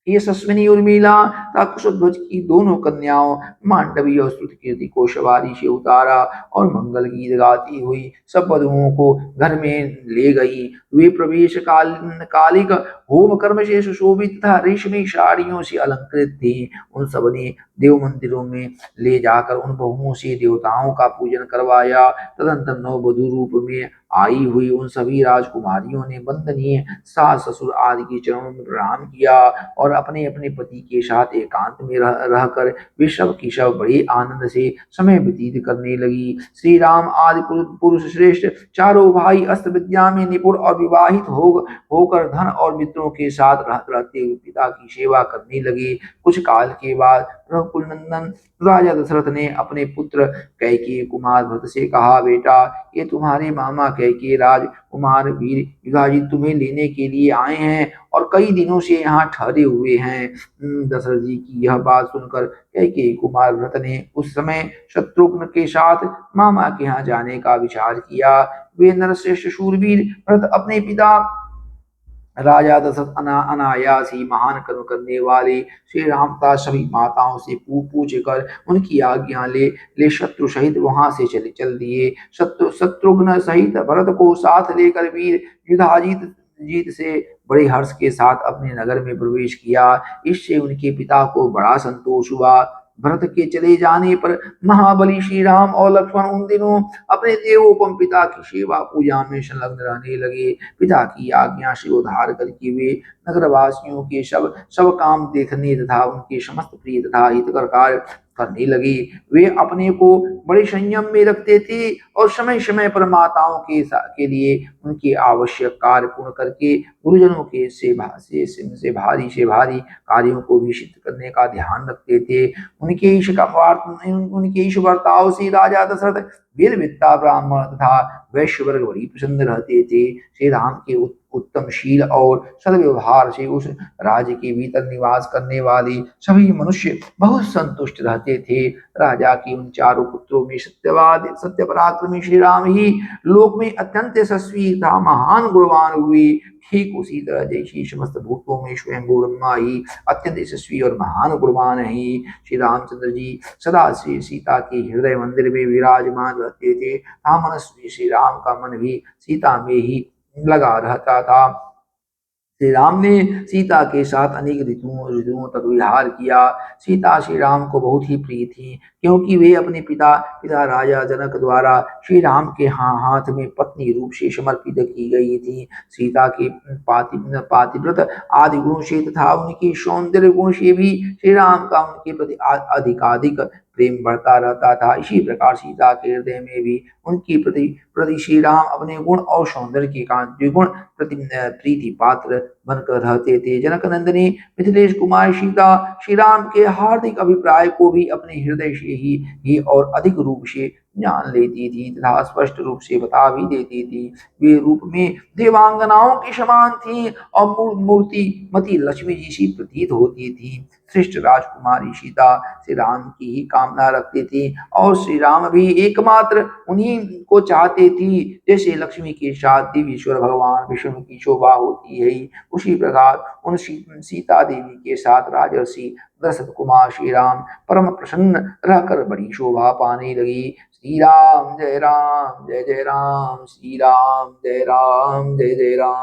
यशस्विनी उर्मिला तथा कुशध्वज की दोनों कन्याओं मांडवी और स्तुतिकीर्ति को सवारी से उतारा और मंगल गीत गाती हुई सब वधुओं को घर में ले गई। वे प्रवेश कालिक होम कर्म से सुशोभित तथा रेशमी साड़ियों से अलंकृत थी। उन सब ने देव मंदिरों में ले जाकर उन बहुओं से देवताओं का पूजन करवाया। तदंतर नव वधु रूप में आई हुई उन सभी राजकुमारियों ने वंदनीय सास ससुर आदि के चरणों में प्रणाम किया और अपने अपने पति के साथ एकांत में रहकर वे सब की सब बड़े आनंद से समय व्यतीत करने लगी। श्री राम आदि पुरुष श्रेष्ठ चारों भाई अस्त्र विद्या में निपुण और विवाहित होकर धन और मित्रों के साथ रहते हुए पिता की सेवा करने लगे। कुछ काल के बाद रघुकुल नंदन राजा दशरथ ने अपने पुत्र कैकेयी कुमार भरत से कहा, बेटा ये तुम्हारे मामा कैकेयी राजकुमार वीर युधाजित तुम्हें लेने के लिए आए हैं और कई दिनों से यहाँ ठहरे हुए हैं। दशरथ जी की यह बात सुनकर कैकेयी कुमार भरत ने उस समय शत्रुघ्न के साथ मामा के यहाँ जाने का विचार किया। वे नरश्रेष्ठ शूरवीर भरत अपने पिता राजा दशरथ अनायास ही महान कर्म करने वाले श्री राम तथा सभी माताओं से पूछ कर उनकी आज्ञा ले शत्रु सहित वहां से चल दिए। शत्रुघ्न सहित भरत को साथ लेकर वीर युधाजित जीत से बड़े हर्ष के साथ अपने नगर में प्रवेश किया। इससे उनके पिता को बड़ा संतोष हुआ। भरत के चले जाने पर महाबली श्री राम और लक्ष्मण उन दिनों अपने देवोपम पिता की सेवा पूजा में संलग्न रहने लगे। पिता की आज्ञा से उद्धार करके वे नगरवासियों के सब काम देखने तथा उनके समस्त प्रिय तथा हितकर कार्य करने लगे। वे अपने को बड़े संयम में रखते थे और समय समय पर माताओं के लिए उनके आवश्यक कार्य पूर्ण करके गुरुजनों के से भारी कार्यों को भी सिद्ध करने का ध्यान रखते थे। उनके इस बर्ताव से राजा दशरथ वेद विद्ता ब्राह्मण तथा वैश्य वर्ग बड़ी प्रसन्न रहते थे। श्री राम के उत्तम शील और सद्व्यवहार से उस राज्य के भीतर निवास करने वाले सभी मनुष्य बहुत संतुष्ट रहते थे। राजा के उन चारों पुत्रों में सत्य पराक्रमी श्री राम ही लोक में अत्यंत यशस्वी तथा महान गुणवान हुए। ठीक उसी तरह जैसे समस्त भूतों में स्वयं ब्रह्मा ही अत्यंत यशस्वी और महान गुणवान है, श्री रामचंद्र जी सदा श्री सीता के हृदय मंदिर में विराजमान रहते थे। मनस्वी श्री राम का मन भी सीता में ही लगा रहता था। श्री राम ने सीता के साथ अनेक ऋतुओं तक विहार किया। सीता श्री राम को बहुत ही प्रिय थी, क्योंकि वे अपने पिता राजा जनक द्वारा श्री राम के हाथ में पत्नी रूप से समर्पित की गई थी। सीता के पातिव्रत आदि गुणों से तथा उनके सौंदर्य गुण से भी श्री राम का उनके प्रति अधिकाधिक प्रेम बढ़ता रहता था। इसी प्रकार सीता के हृदय में भी उनकी प्रति श्री राम अपने गुण और सौंदर्य के कारण द्विगुण प्रीति पात्र बनकर रहते थे। जनक नंदिनी मिथिलेश कुमार सीता श्री राम के हार्दिक अभिप्राय को भी अपने हृदय से ही और अधिक रूप से जान लेती थी तथा स्पष्ट रूप से बता भी देती थी। वे रूप में देवांगनाओं के समान थी और मूर्तिमती लक्ष्मी जी सी प्रतीत होती थी। श्रेष्ठ राजकुमारी सीता श्री राम की ही कामना रखती थी और श्री राम भी एकमात्र उन्हीं को चाहते थी। जैसे लक्ष्मी के साथ देवीश्वर भगवान विष्णु की शोभा होती है, उसी प्रकार उन सीता देवी के साथ राजर्षि दशरथ कुमार श्री राम परम प्रसन्न रहकर बड़ी शोभा पाने लगी। श्री राम जय राम जय जय राम, श्री राम जय राम जय जय राम।